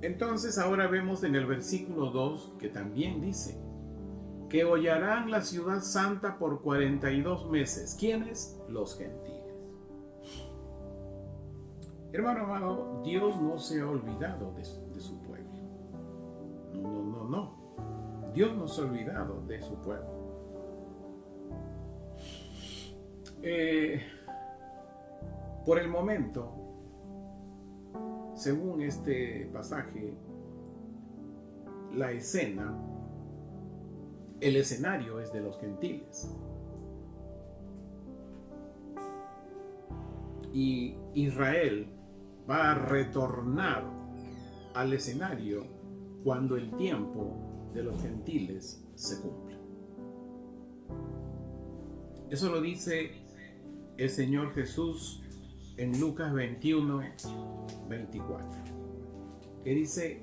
Entonces ahora vemos en el versículo 2 que también dice que hollarán la ciudad santa por 42 meses. ¿Quiénes? Los gentiles. Hermano amado, Dios no se ha olvidado de su pueblo. No. Dios no se ha olvidado de su pueblo. Por el momento, según este pasaje, la escena, el escenario es de los gentiles. Y Israel va a retornar al escenario cuando el tiempo de los gentiles se cumpla. Eso lo dice el Señor Jesús en Lucas 21, 24, que dice: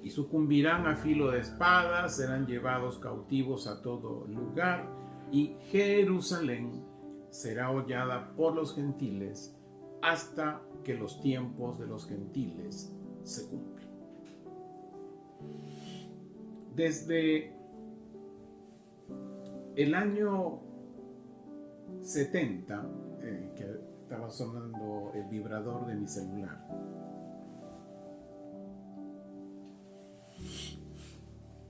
y sucumbirán a filo de espada, serán llevados cautivos a todo lugar, y Jerusalén será hollada por los gentiles hasta que los tiempos de los gentiles se cumplan. Desde el año 70, que estaba sonando el vibrador de mi celular,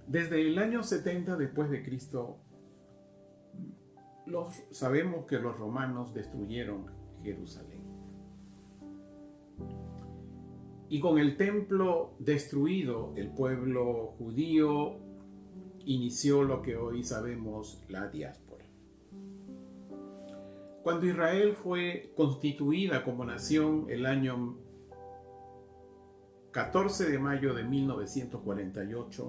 desde el año 70 después de Cristo, sabemos que los romanos destruyeron Jerusalén. Y con el templo destruido, el pueblo judío inició lo que hoy sabemos la diáspora. Cuando Israel fue constituida como nación el año 14 de mayo de 1948,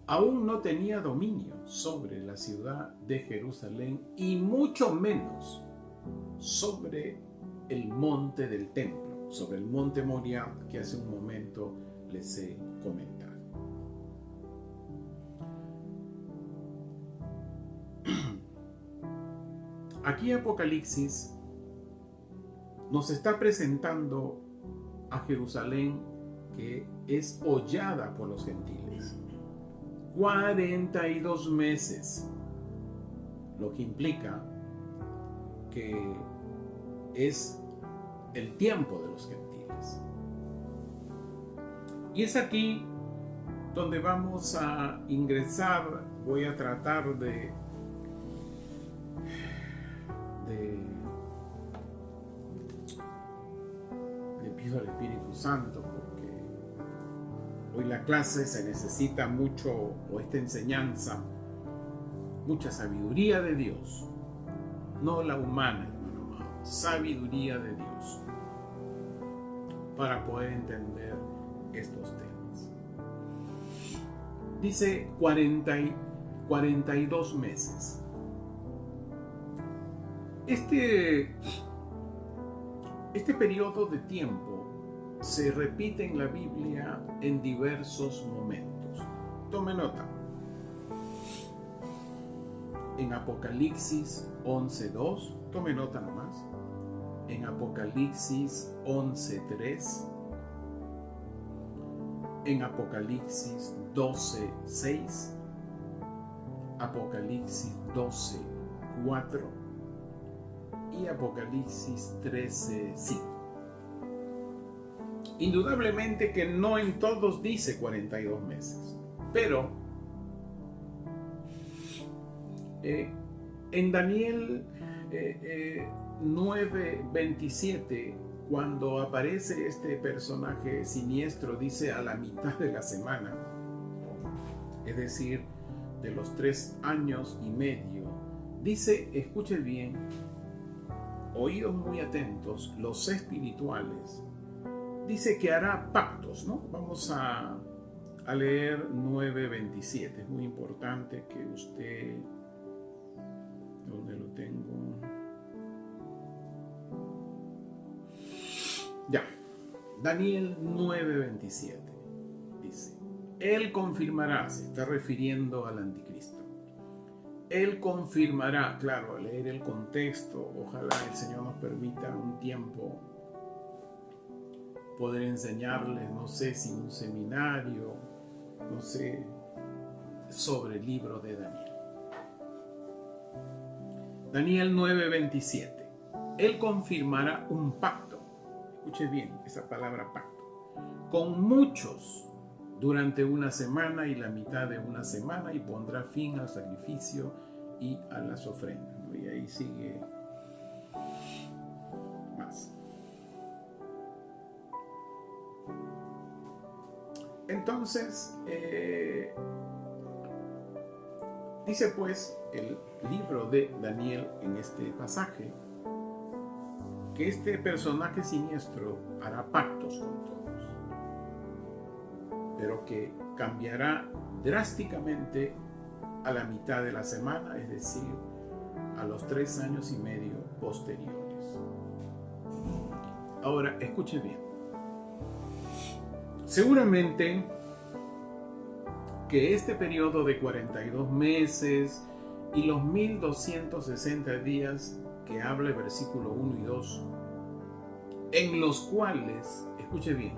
aún no tenía dominio sobre la ciudad de Jerusalén y mucho menos sobre el monte del templo, sobre el monte Moriah que hace un momento les he comentado. Aquí Apocalipsis nos está presentando a Jerusalén que es hollada por los gentiles. 42 meses, lo que implica que es el tiempo de los gentiles. Y es aquí donde vamos a ingresar. Voy a tratar le pido al Espíritu Santo, porque hoy la clase se necesita mucho, o esta enseñanza, mucha sabiduría de Dios, no la humana, hermano, sabiduría de Dios, para poder entender estos temas. Dice 42 meses. Este periodo de tiempo se repite en la Biblia en diversos momentos. Tome nota. En Apocalipsis 11:2, tome nota nomás. En Apocalipsis 11:3. En Apocalipsis 12:6. Apocalipsis 12:4. Y Apocalipsis 13:5. Indudablemente que no en todos dice 42 meses, pero en Daniel 9:27, cuando aparece este personaje siniestro, dice a la mitad de la semana, es decir, de los 3 años y medio, dice, escuche bien, oídos muy atentos, los espirituales, dice que hará pactos, ¿no? Vamos a leer 9:27. Es muy importante que usted ¿Dónde lo tengo? Ya. Daniel 9:27 dice: Él confirmará, se está refiriendo al anticristo. Él confirmará, claro, leer el contexto, ojalá el Señor nos permita un tiempo poder enseñarles, no sé si un seminario, no sé, sobre el libro de Daniel. Daniel 9:27. Él confirmará un pacto, escuche bien esa palabra pacto, con muchos durante una semana y la mitad de una semana, y pondrá fin al sacrificio y a las ofrendas. Y ahí sigue más. Entonces, dice pues el libro de Daniel en este pasaje que este personaje siniestro hará pactos con todos, pero que cambiará drásticamente a la mitad de la semana, es decir, a los 3 años y medio posteriores. Ahora, escuche bien. Seguramente que este periodo de 42 meses y los 1260 días que habla el versículo 1 y 2, en los cuales, escuche bien,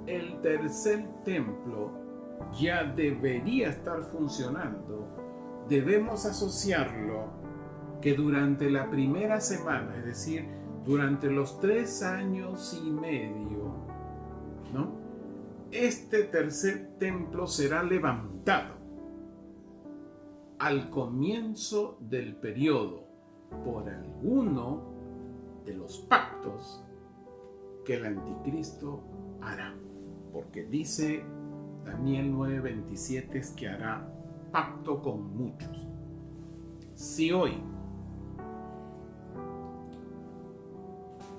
el tercer templo ya debería estar funcionando, debemos asociarlo que durante la primera semana, es decir, durante los 3 años y medio, ¿no?, este tercer templo será levantado al comienzo del periodo por alguno de los pactos que el anticristo hará. Porque dice Daniel 9:27 es que hará pacto con muchos. Si hoy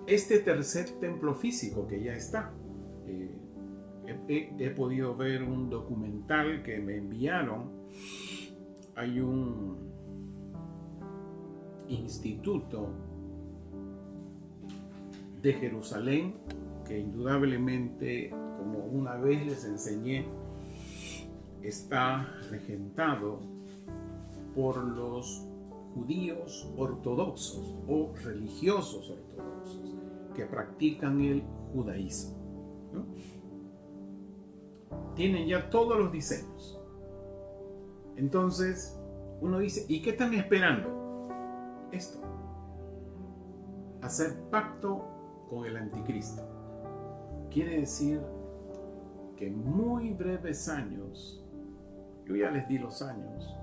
este tercer templo físico que ya está, he podido ver un documental que me enviaron. Hay un instituto de Jerusalén que indudablemente, como una vez les enseñé, está regentado por los judíos ortodoxos o religiosos ortodoxos que practican el judaísmo, ¿no? Tienen ya todos los diseños. Entonces uno dice, ¿y qué están esperando? Esto: hacer pacto con el anticristo. Quiere decir que en muy breves años, yo ya les di los años,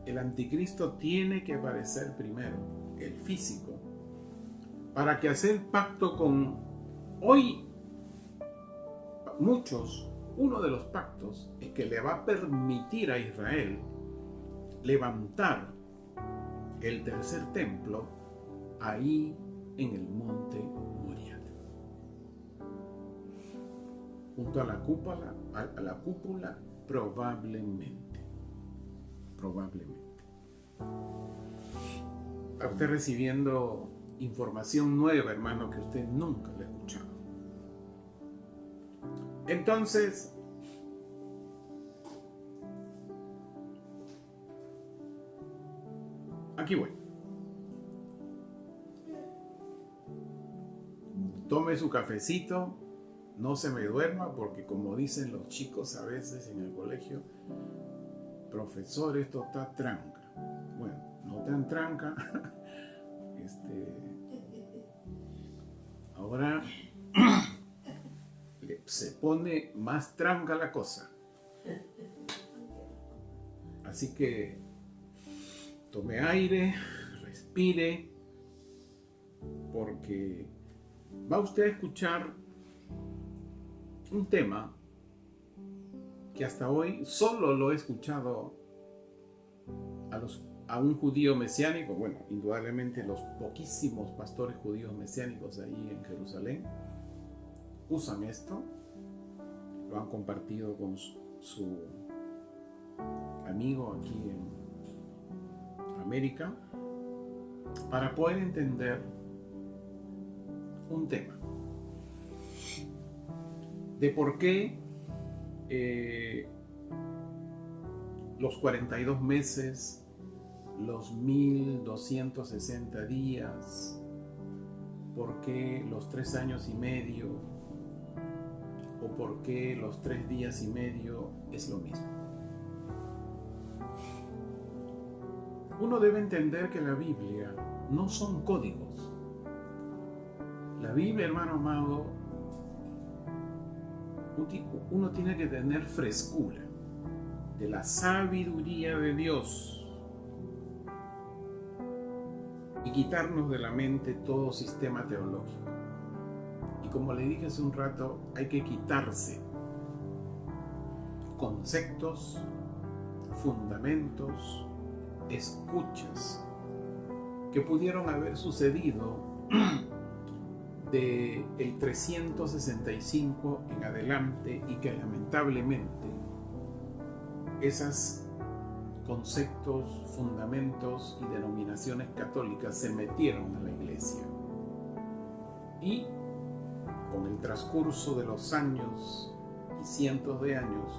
el anticristo tiene que aparecer primero, el físico, para que hacer pacto con hoy muchos. Uno de los pactos es que le va a permitir a Israel levantar el tercer templo ahí en el monte Moriah, junto a la cúpula, probablemente. Está usted recibiendo información nueva, hermano, que usted nunca le ha escuchado. Entonces, aquí voy. Tome su cafecito, no se me duerma, porque como dicen los chicos a veces en el colegio, profesor, esto está tranca. Bueno, no tan tranca. Ahora se pone más tranca la cosa. Así que tome aire, respire, porque va usted a escuchar un tema que hasta hoy solo lo he escuchado a un judío mesiánico. Bueno, indudablemente los poquísimos pastores judíos mesiánicos ahí en Jerusalén usan esto, lo han compartido con su amigo aquí en Latinoamérica, para poder entender un tema de por qué los 42 meses, los 1260 días, por qué los 3 años y medio, o por qué los 3 días y medio es lo mismo. Uno debe entender que la Biblia no son códigos. La Biblia, hermano amado, uno tiene que tener frescura de la sabiduría de Dios y quitarnos de la mente todo sistema teológico. Y como le dije hace un rato, hay que quitarse conceptos, fundamentos, escuchas que pudieron haber sucedido del 365 en adelante y que lamentablemente esos conceptos, fundamentos y denominaciones católicas se metieron a la iglesia y con el transcurso de los años y cientos de años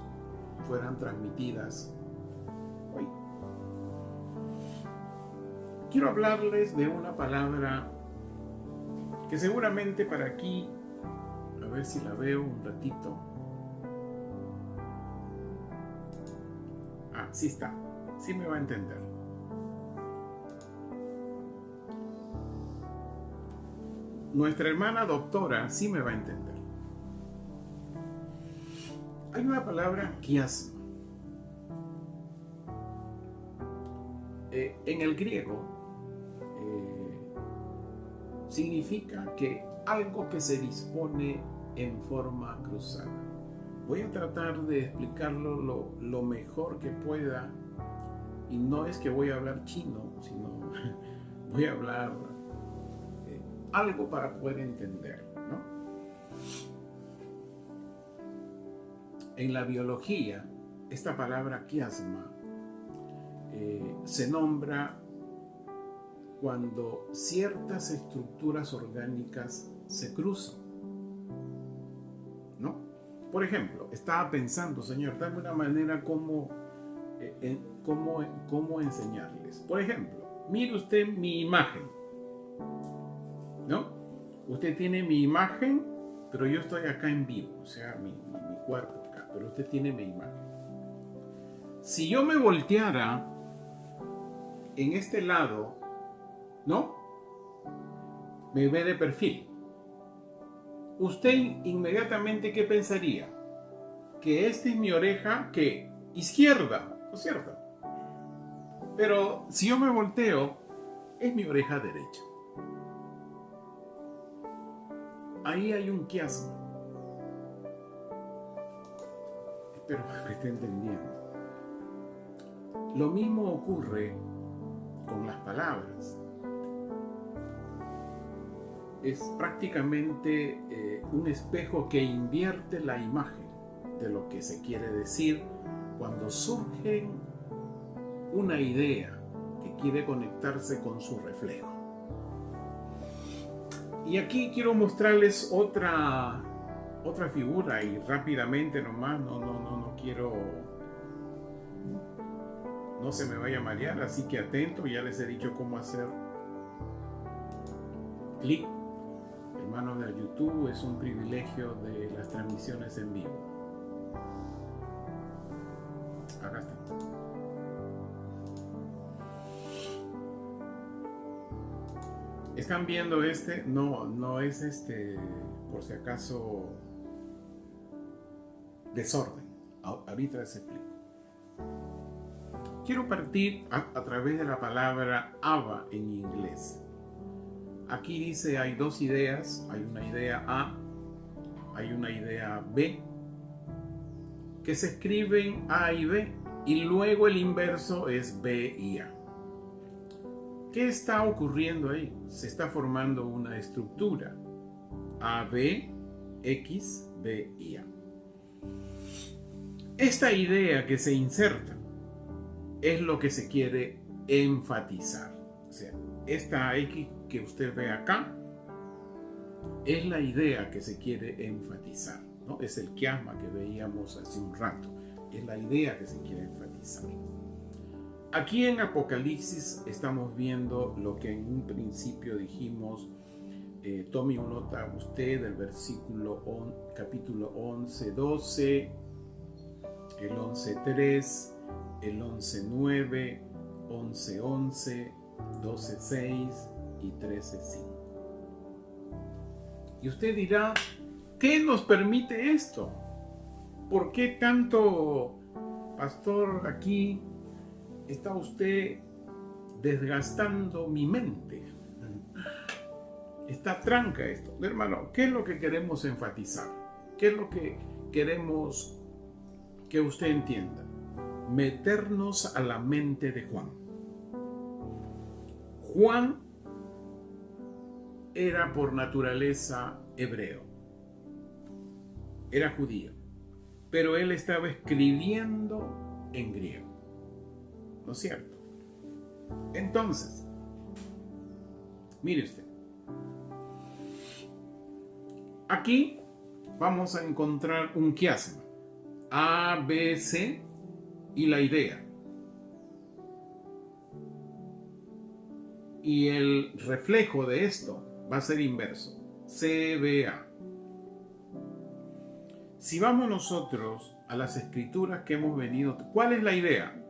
fueran transmitidas hoy. Quiero hablarles de una palabra que seguramente para aquí, a ver si la veo un ratito. Ah, sí está, sí me va a entender. Nuestra hermana doctora sí me va a entender. Hay una palabra quiasma. En el griego significa que algo que se dispone en forma cruzada. Voy a tratar de explicarlo lo mejor que pueda, y no es que voy a hablar chino, sino voy a hablar algo para poder entender, ¿no? En la biología, esta palabra quiasma se nombra cuando ciertas estructuras orgánicas se cruzan, ¿no? Por ejemplo, estaba pensando, Señor, dame una manera cómo enseñarles. Por ejemplo, mire usted mi imagen, ¿no? Usted tiene mi imagen, pero yo estoy acá en vivo, o sea, mi cuerpo acá, pero usted tiene mi imagen. Si yo me volteara en este lado, ¿no? Me ve de perfil. Usted inmediatamente, ¿qué pensaría? Que esta es mi oreja, ¿qué? Izquierda, ¿no es cierto? Pero si yo me volteo, es mi oreja derecha. Ahí hay un quiasma. Espero que esté entendiendo. Lo mismo ocurre con las palabras. Es prácticamente un espejo que invierte la imagen de lo que se quiere decir cuando surge una idea que quiere conectarse con su reflejo. Y aquí quiero mostrarles otra figura, y rápidamente nomás, no quiero, no se me vaya a marear, así que atento, ya les he dicho cómo hacer clic. Hermanos de YouTube, es un privilegio de las transmisiones en vivo. Acá está. ¿Están viendo este? No es por si acaso, desorden. Ahorita les explico. Quiero partir a través de la palabra Abba en inglés. Aquí dice hay dos ideas, hay una idea A, hay una idea B, que se escriben A y B, y luego el inverso es B y A. ¿Qué está ocurriendo ahí? Se está formando una estructura AB, X, B y A. Esta idea que se inserta es lo que se quiere enfatizar. O sea, esta X que usted ve acá es la idea que se quiere enfatizar, ¿no? Es el quiasma que veíamos hace un rato. Es la idea que se quiere enfatizar. Aquí en Apocalipsis estamos viendo lo que en un principio dijimos. Tome nota usted del capítulo 11, 12, el 11.3, el 11.9, 11.11, 12.6 y 13.5. Y usted dirá, ¿qué nos permite esto? ¿Por qué tanto, pastor, aquí está usted desgastando mi mente? Está tranca esto. Hermano, ¿qué es lo que queremos enfatizar? ¿Qué es lo que queremos que usted entienda? Meternos a la mente de Juan. Juan era por naturaleza hebreo. Era judío. Pero él estaba escribiendo en griego. ¿No es cierto? Entonces, mire usted. Aquí vamos a encontrar un quiasma. A, B, C y la idea. Y el reflejo de esto va a ser inverso. C, B, A. Si vamos nosotros a las escrituras que hemos venido, ¿cuál es la idea?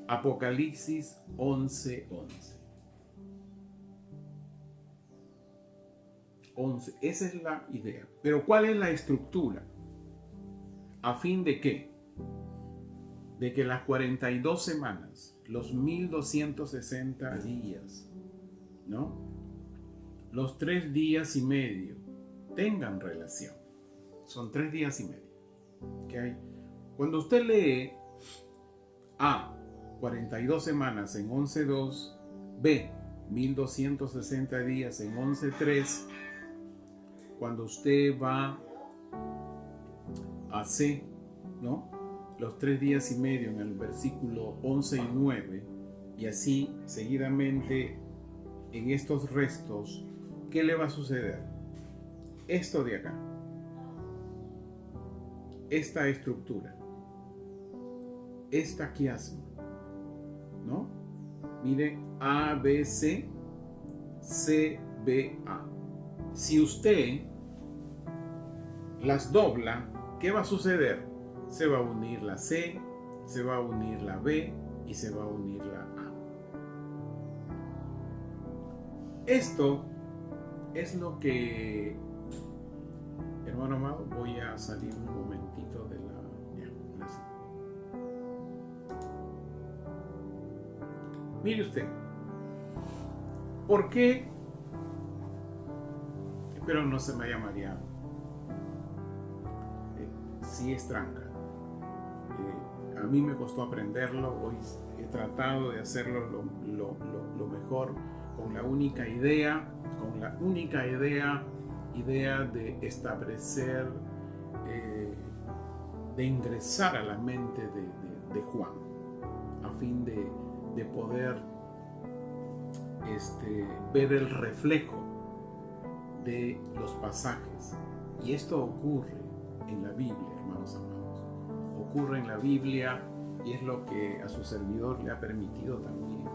Apocalipsis 11:11. 11, esa es la idea. Pero ¿cuál es la estructura? ¿A fin de qué? De que las 42 semanas, los 1260 días, ¿no? Los 3 días y medio tengan relación. Son 3 días y medio. ¿Okay? Cuando usted lee A, 42 semanas en 11.2, B, 1260 días en 11.3, cuando usted va a C, ¿no? Los 3 días y medio en el versículo 11 y 9, y así seguidamente en estos restos, ¿qué le va a suceder? Esto de acá, esta estructura, esta quiasma, ¿no? Mire, A, B, C, C, B, A. Si usted las dobla, ¿qué va a suceder? Se va a unir la C, se va a unir la B y se va a unir la A. Esto es lo que, hermano amado, voy a salir un momentito de la... Ya, gracias. Mire usted, ¿por qué? Espero no se me haya mareado. Sí es tranca. A mí me costó aprenderlo, hoy he tratado de hacerlo lo mejor, con la única idea de establecer, de ingresar a la mente de Juan, a fin de poder ver el reflejo de los pasajes. Y esto ocurre en la Biblia, hermanos amados. Ocurre en la Biblia y es lo que a su servidor le ha permitido también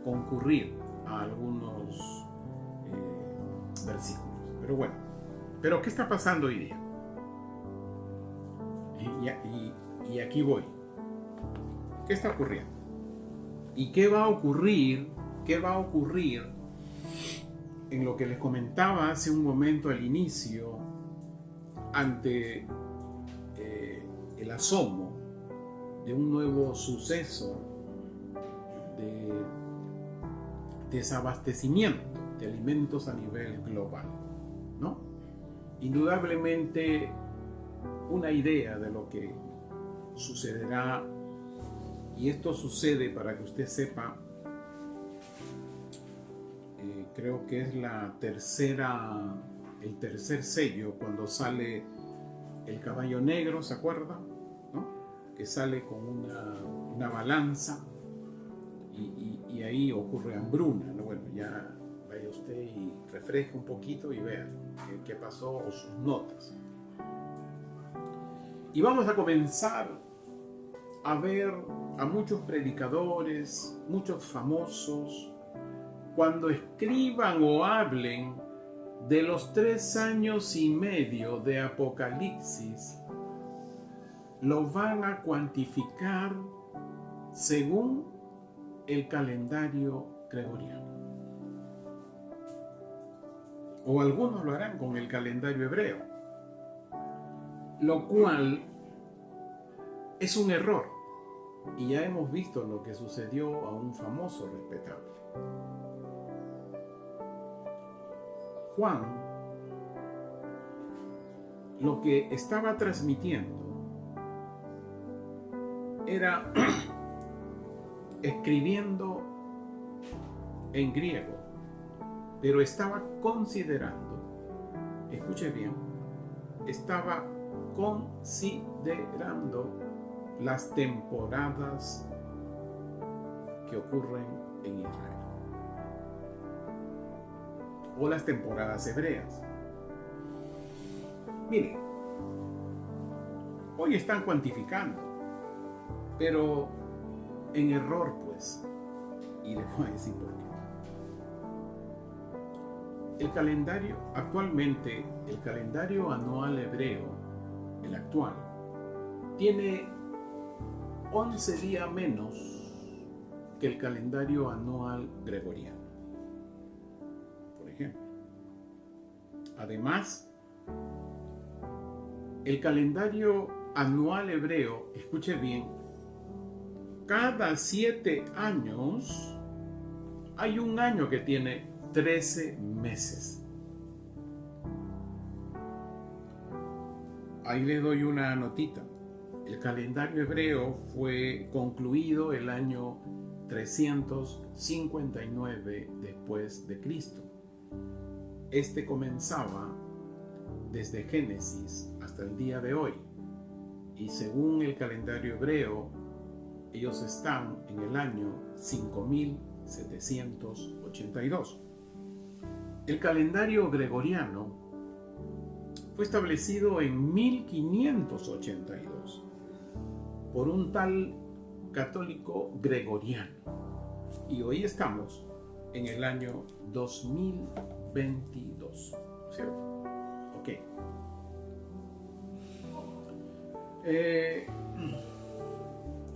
concurrir a algunos versículos. Pero bueno, ¿pero qué está pasando hoy día? Y aquí voy. ¿Qué está ocurriendo? ¿Y qué va a ocurrir? ¿Qué va a ocurrir en lo que les comentaba hace un momento al inicio, ante el asomo de un nuevo suceso de desabastecimiento de alimentos a nivel global, ¿no? Indudablemente una idea de lo que sucederá, y esto sucede, para que usted sepa, creo que es el tercer sello, cuando sale el caballo negro, ¿se acuerda? ¿No? Que sale con una balanza, y ahí ocurre hambruna, ¿no? Bueno, ya vaya usted y refresque un poquito y vea qué pasó o sus notas. Y vamos a comenzar a ver a muchos predicadores, muchos famosos, cuando escriban o hablen de los 3 años y medio de Apocalipsis, lo van a cuantificar según el calendario gregoriano. O algunos lo harán con el calendario hebreo, lo cual es un error. Y ya hemos visto lo que sucedió a un famoso respetable. Juan, lo que estaba transmitiendo era escribiendo en griego, pero estaba considerando, escuche bien, estaba considerando las temporadas que ocurren en Israel o las temporadas hebreas. Mire, hoy están cuantificando, pero en error, pues, y les voy a decir por qué. El calendario, actualmente, el calendario anual hebreo, el actual, tiene 11 días menos que el calendario anual gregoriano, por ejemplo. Además, el calendario anual hebreo, escuche bien, cada 7 años hay un año que tiene 13 meses. Ahí les doy una notita. El calendario hebreo fue concluido el año 359 después de Cristo. Este comenzaba desde Génesis hasta el día de hoy. Y según el calendario hebreo, ellos están en el año 5782. El calendario gregoriano fue establecido en 1582 por un tal católico gregoriano. Y hoy estamos en el año 2022, ¿cierto? Ok.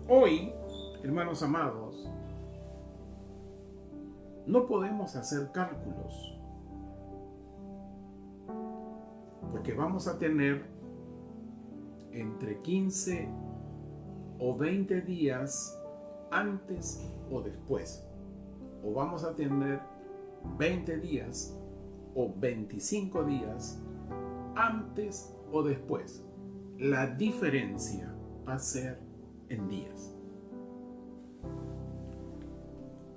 Hoy, hermanos amados, no podemos hacer cálculos porque vamos a tener entre 15 o 20 días antes o después, o vamos a tener 20 días o 25 días antes o después. La diferencia va a ser en días.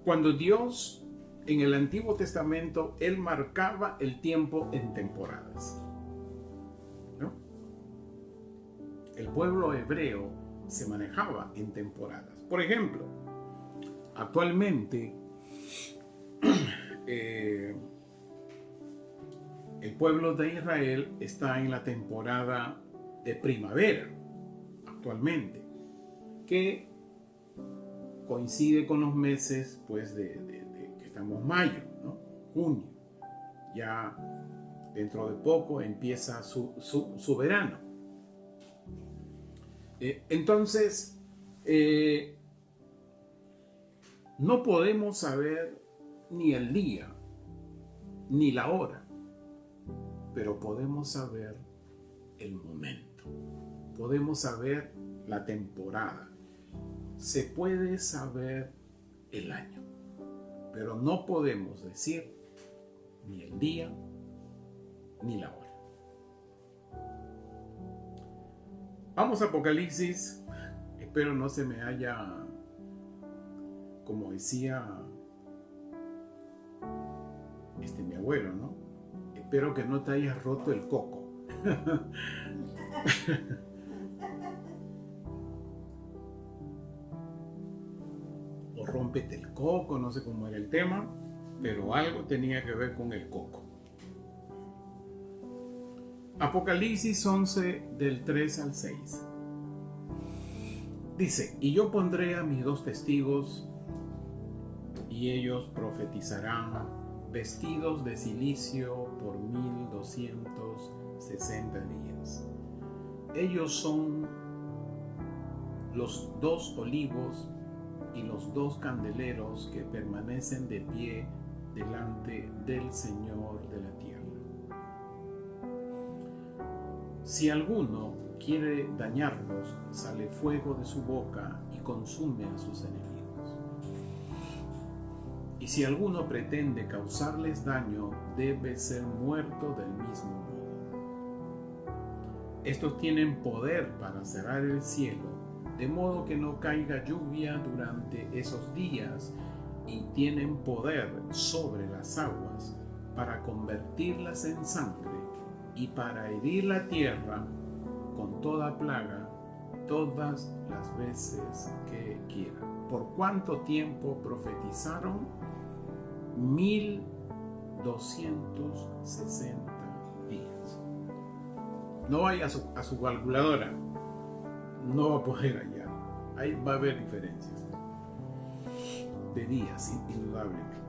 Cuando Dios en el Antiguo Testamento, Él marcaba el tiempo en temporadas, ¿no? El pueblo hebreo se manejaba en temporadas. Por ejemplo, actualmente el pueblo de Israel está en la temporada de primavera actualmente, que coincide con los meses pues que estamos mayo, ¿no? Junio. Ya dentro de poco empieza su verano. Entonces, no podemos saber ni el día ni la hora, pero podemos saber el momento, podemos saber la temporada, se puede saber el año, pero no podemos decir ni el día ni la hora. Vamos a Apocalipsis. Espero no se me haya, como decía mi abuelo, ¿no? Espero que no te hayas roto el coco. rómpete el coco, no sé cómo era el tema, pero algo tenía que ver con el coco. Apocalipsis 11 del 3 al 6. Dice, y yo pondré a mis 2 testigos y ellos profetizarán vestidos de cilicio por 1260 días. Ellos son los 2 olivos y los 2 candeleros que permanecen de pie delante del Señor de la tierra. Si alguno quiere dañarlos, sale fuego de su boca y consume a sus enemigos. Y si alguno pretende causarles daño, debe ser muerto del mismo modo. Estos tienen poder para cerrar el cielo, de modo que no caiga lluvia durante esos días, y tienen poder sobre las aguas para convertirlas en sangre y para herir la tierra con toda plaga todas las veces que quieran. ¿Por cuánto tiempo profetizaron? 1260 días. No vaya a su calculadora, no va a poder hallar. Ahí va a haber diferencias de días, indudablemente.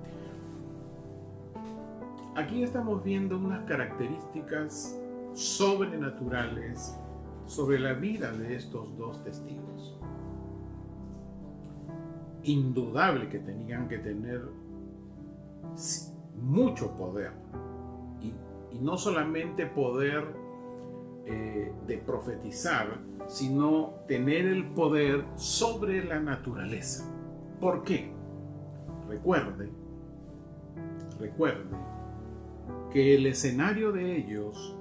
Aquí estamos viendo unas características sobrenaturales sobre la vida de estos 2 testigos. Indudable que tenían que tener mucho poder, y no solamente poder de profetizar, sino tener el poder sobre la naturaleza. ¿Por qué? Recuerde que el escenario de ellos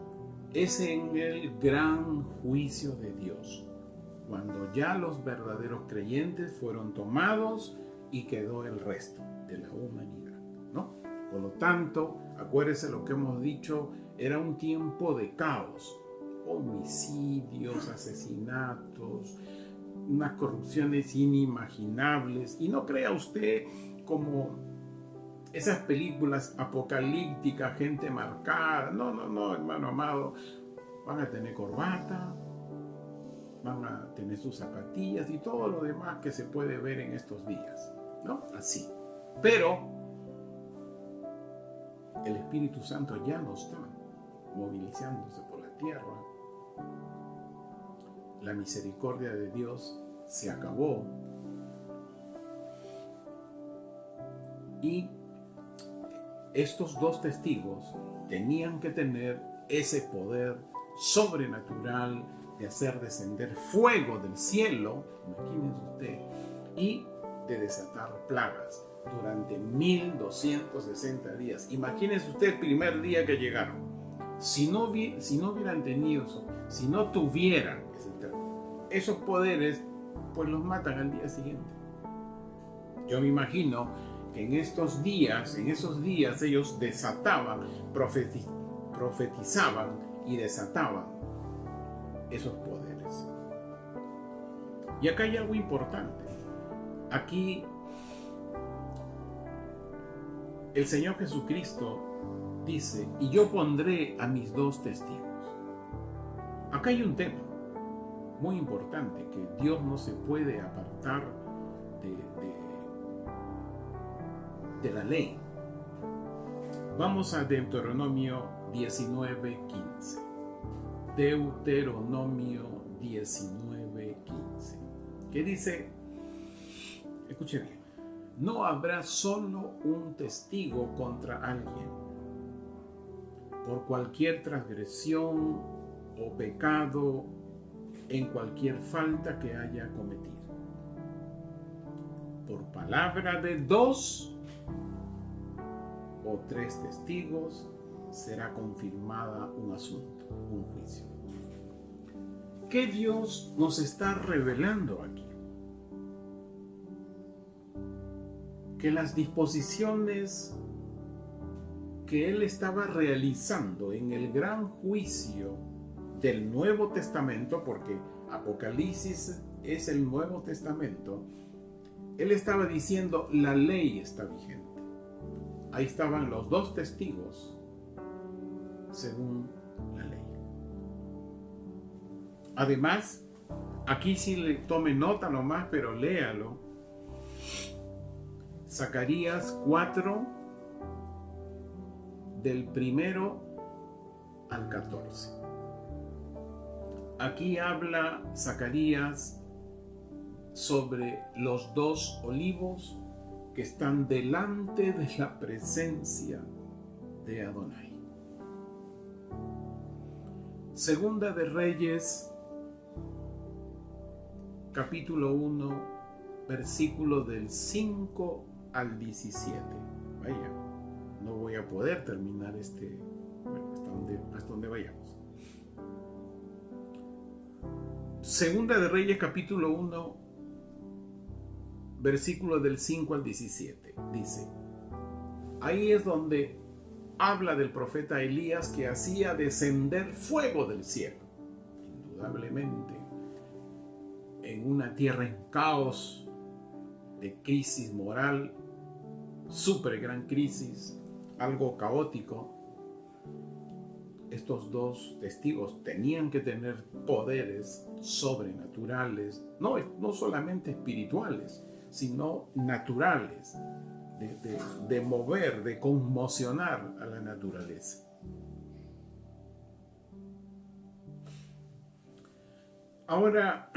es en el gran juicio de Dios, cuando ya los verdaderos creyentes fueron tomados y quedó el resto de la humanidad, ¿no? Por lo tanto, acuérdese lo que hemos dicho, era un tiempo de caos, homicidios, asesinatos, unas corrupciones inimaginables. Y no crea usted como esas películas apocalípticas, gente marcada. No, hermano amado. Van a tener corbata, van a tener sus zapatillas y todo lo demás que se puede ver en estos días, ¿no? Así. Pero el Espíritu Santo ya no está movilizándose por la tierra. La misericordia de Dios se acabó. Y estos 2 testigos tenían que tener ese poder sobrenatural de hacer descender fuego del cielo, imagínense usted, y de desatar plagas durante 1260 días. Imagínense usted el primer día que llegaron. Si no hubieran tenido eso, si no tuvieran esos poderes, pues los matan al día siguiente. Yo me imagino que en esos días ellos desataban, profetizaban y desataban esos poderes. Y acá hay algo importante. Aquí el Señor Jesucristo dice, y yo pondré a mis 2 testigos. Acá hay un tema muy importante, que Dios no se puede apartar de la ley. Vamos a Deuteronomio 19:15. Deuteronomio 19:15. ¿Qué dice? Escuche bien. No habrá solo un testigo contra alguien por cualquier transgresión o pecado en cualquier falta que haya cometido. Por palabra de 2 o 3 testigos será confirmada un asunto, un juicio. ¿Qué Dios nos está revelando aquí? Que las disposiciones que Él estaba realizando en el gran juicio del Nuevo Testamento, porque Apocalipsis es el Nuevo Testamento, él estaba diciendo, la ley está vigente. Ahí estaban los dos testigos según la ley. Además, aquí sí le tome nota nomás, pero léalo. Zacarías 4, del 1 al 14. Aquí habla Zacarías sobre los dos olivos que están delante de la presencia de Adonai. Segunda de Reyes, capítulo 1, versículo del 5 al 17. Vaya, no voy a poder terminar hasta donde vayamos. Segunda de Reyes, capítulo 1, versículo del 5 al 17. Dice, ahí es donde habla del profeta Elías que hacía descender fuego del cielo. Indudablemente, en una tierra en caos, de crisis moral, súper gran crisis, algo caótico, estos dos testigos tenían que tener poderes sobrenaturales, no solamente espirituales, sino naturales, de mover, de conmocionar a la naturaleza. Ahora,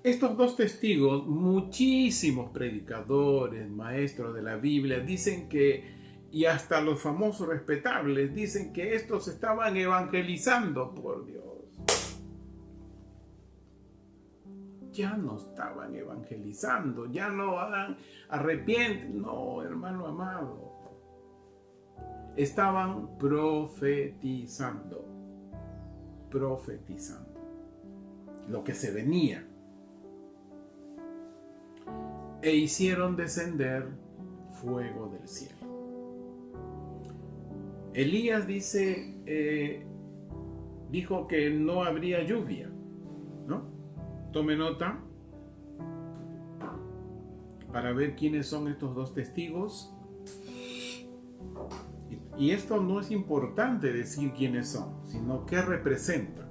estos dos testigos, muchísimos predicadores, maestros de la Biblia, dicen que, y hasta los famosos respetables, dicen que estos estaban evangelizando, por Dios. Ya no estaban evangelizando, ya no arrepienten, no, hermano amado. Estaban profetizando lo que se venía. E hicieron descender fuego del cielo. Elías dijo que no habría lluvia, ¿no? Tome nota para ver quiénes son estos dos testigos. Y esto no es importante decir quiénes son, sino qué representan.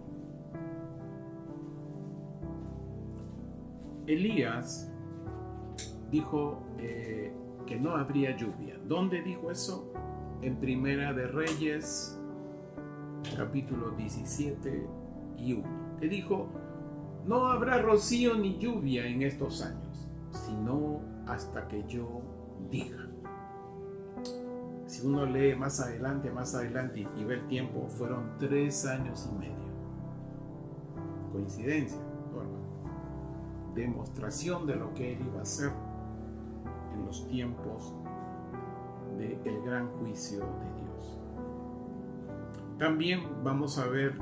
Elías dijo que no habría lluvia. ¿Dónde dijo eso? En Primera de Reyes, capítulo 17 y 1. Que dijo, no habrá rocío ni lluvia en estos años, sino hasta que yo diga. Si uno lee más adelante y ve el tiempo, fueron 3 años y medio. Coincidencia, ¿no, hermano? Demostración de lo que él iba a hacer en los tiempos del gran juicio de Dios. También vamos a ver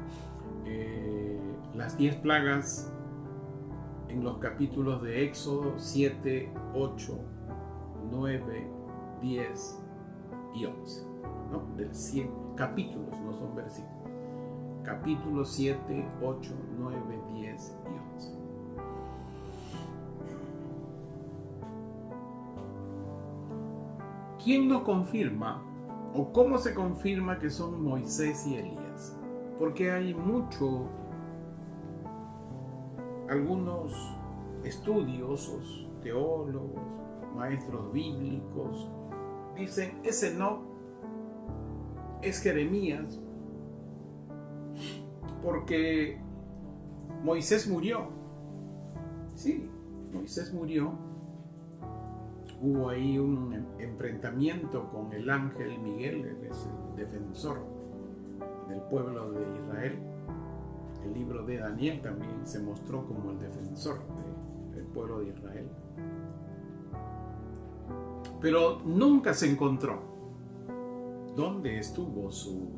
las 10 plagas en los capítulos de Éxodo 7, 8, 9, 10 y 11, ¿no? Del 100 capítulos, no son versículos. Capítulos 7, 8, 9, 10 y 11. ¿Quién nos confirma o cómo se confirma que son Moisés y Elías? Porque hay algunos estudiosos, teólogos, maestros bíblicos, dicen, ese no, es Jeremías, porque Moisés murió. Sí, Moisés murió. Hubo ahí un enfrentamiento con el ángel Miguel, el defensor del pueblo de Israel. El libro de Daniel también se mostró como el defensor del pueblo de Israel. Pero nunca se encontró dónde estuvo su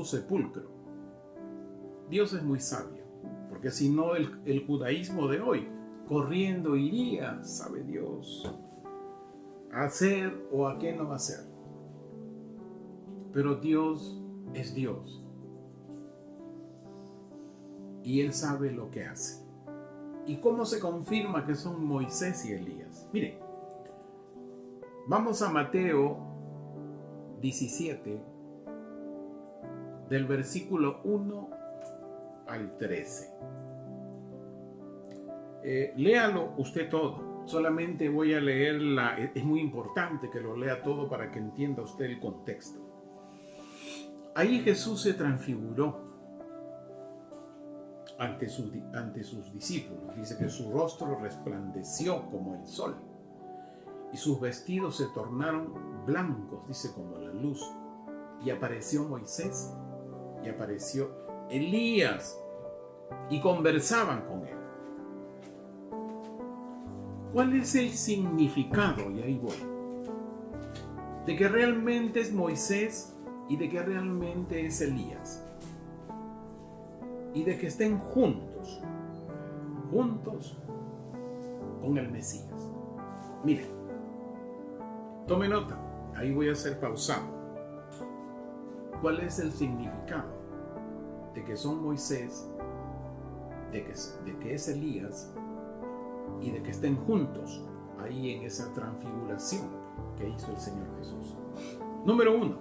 sepulcro. Dios es muy sabio, porque si no el judaísmo de hoy corriendo iría, sabe Dios, a hacer o a qué no hacer. Pero Dios es Dios y Él sabe lo que hace. ¿Y cómo se confirma que son Moisés y Elías? Miren, vamos a Mateo 17, del versículo 1 al 13. Léalo usted todo. Solamente voy a leerla. Es muy importante que lo lea todo para que entienda usted el contexto. Ahí Jesús se transfiguró ante sus discípulos. Dice que su rostro resplandeció como el sol y sus vestidos se tornaron blancos, dice, como la luz. Y apareció Moisés y apareció Elías y conversaban con él. ¿Cuál es el significado? Y ahí voy. De que realmente es Moisés y de que realmente es Elías. Y de que estén juntos con el Mesías. Miren, tome nota, ahí voy a hacer pausado. ¿Cuál es el significado de que son Moisés, de que es Elías y de que estén juntos ahí en esa transfiguración que hizo el Señor Jesús? Número 1,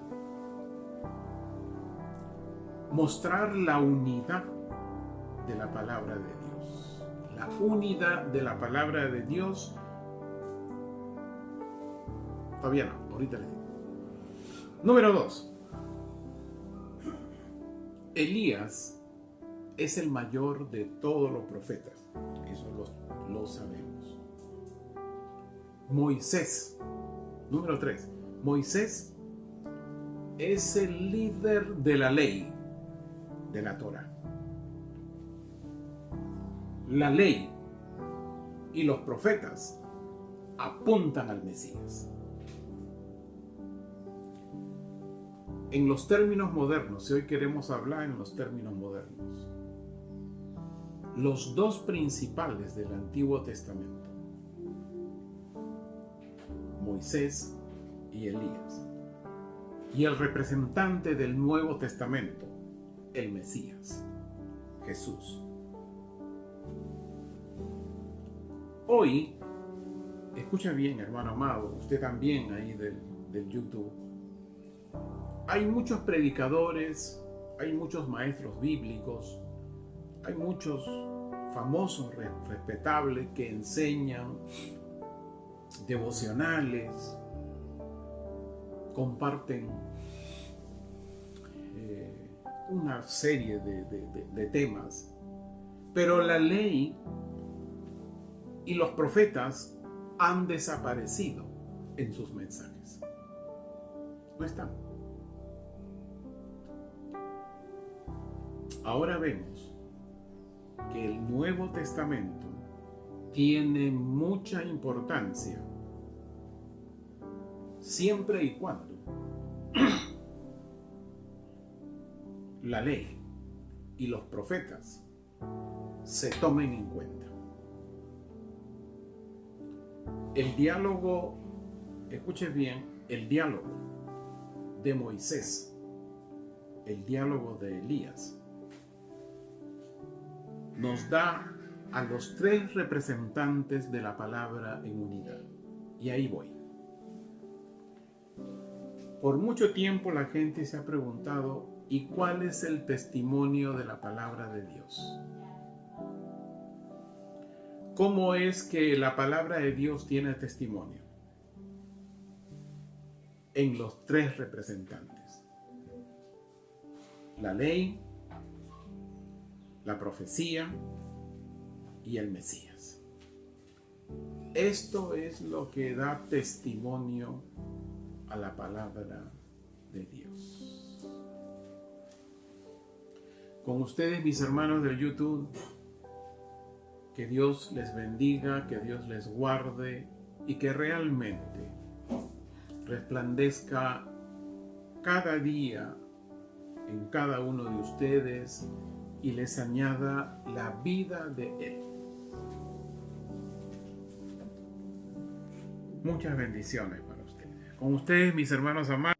mostrar la unidad de la palabra de Dios. La unidad de la palabra de Dios. Todavía no, ahorita les digo. Número 2, Elías es el mayor de todos los profetas. Eso lo sabemos. Moisés. Número 3, Moisés es el líder de la ley, de la Torá. La ley y los profetas apuntan al Mesías. En los términos modernos, si hoy queremos hablar en los términos modernos, los dos principales del Antiguo Testamento, Moisés y Elías, y el representante del Nuevo Testamento, el Mesías, Jesús. Hoy, escucha bien, hermano amado, usted también ahí del YouTube, hay muchos predicadores, hay muchos maestros bíblicos, hay muchos famosos, respetables, que enseñan devocionales, comparten una serie de temas, pero la ley y los profetas han desaparecido en sus mensajes. No están. Ahora vemos que el Nuevo Testamento tiene mucha importancia siempre y cuando la ley y los profetas se tomen en cuenta. El diálogo, escuche bien, el diálogo de Moisés, el diálogo de Elías, nos da a los tres representantes de la palabra en unidad. Y ahí voy. Por mucho tiempo la gente se ha preguntado, ¿y cuál es el testimonio de la palabra de Dios? ¿Cómo es que la palabra de Dios tiene testimonio? En los tres representantes: la ley, la profecía y el Mesías. Esto es lo que da testimonio a la palabra de Dios. Con ustedes, mis hermanos del YouTube, que Dios les bendiga, que Dios les guarde y que realmente resplandezca cada día en cada uno de ustedes y les añada la vida de Él. Muchas bendiciones para ustedes. Con ustedes, mis hermanos amados.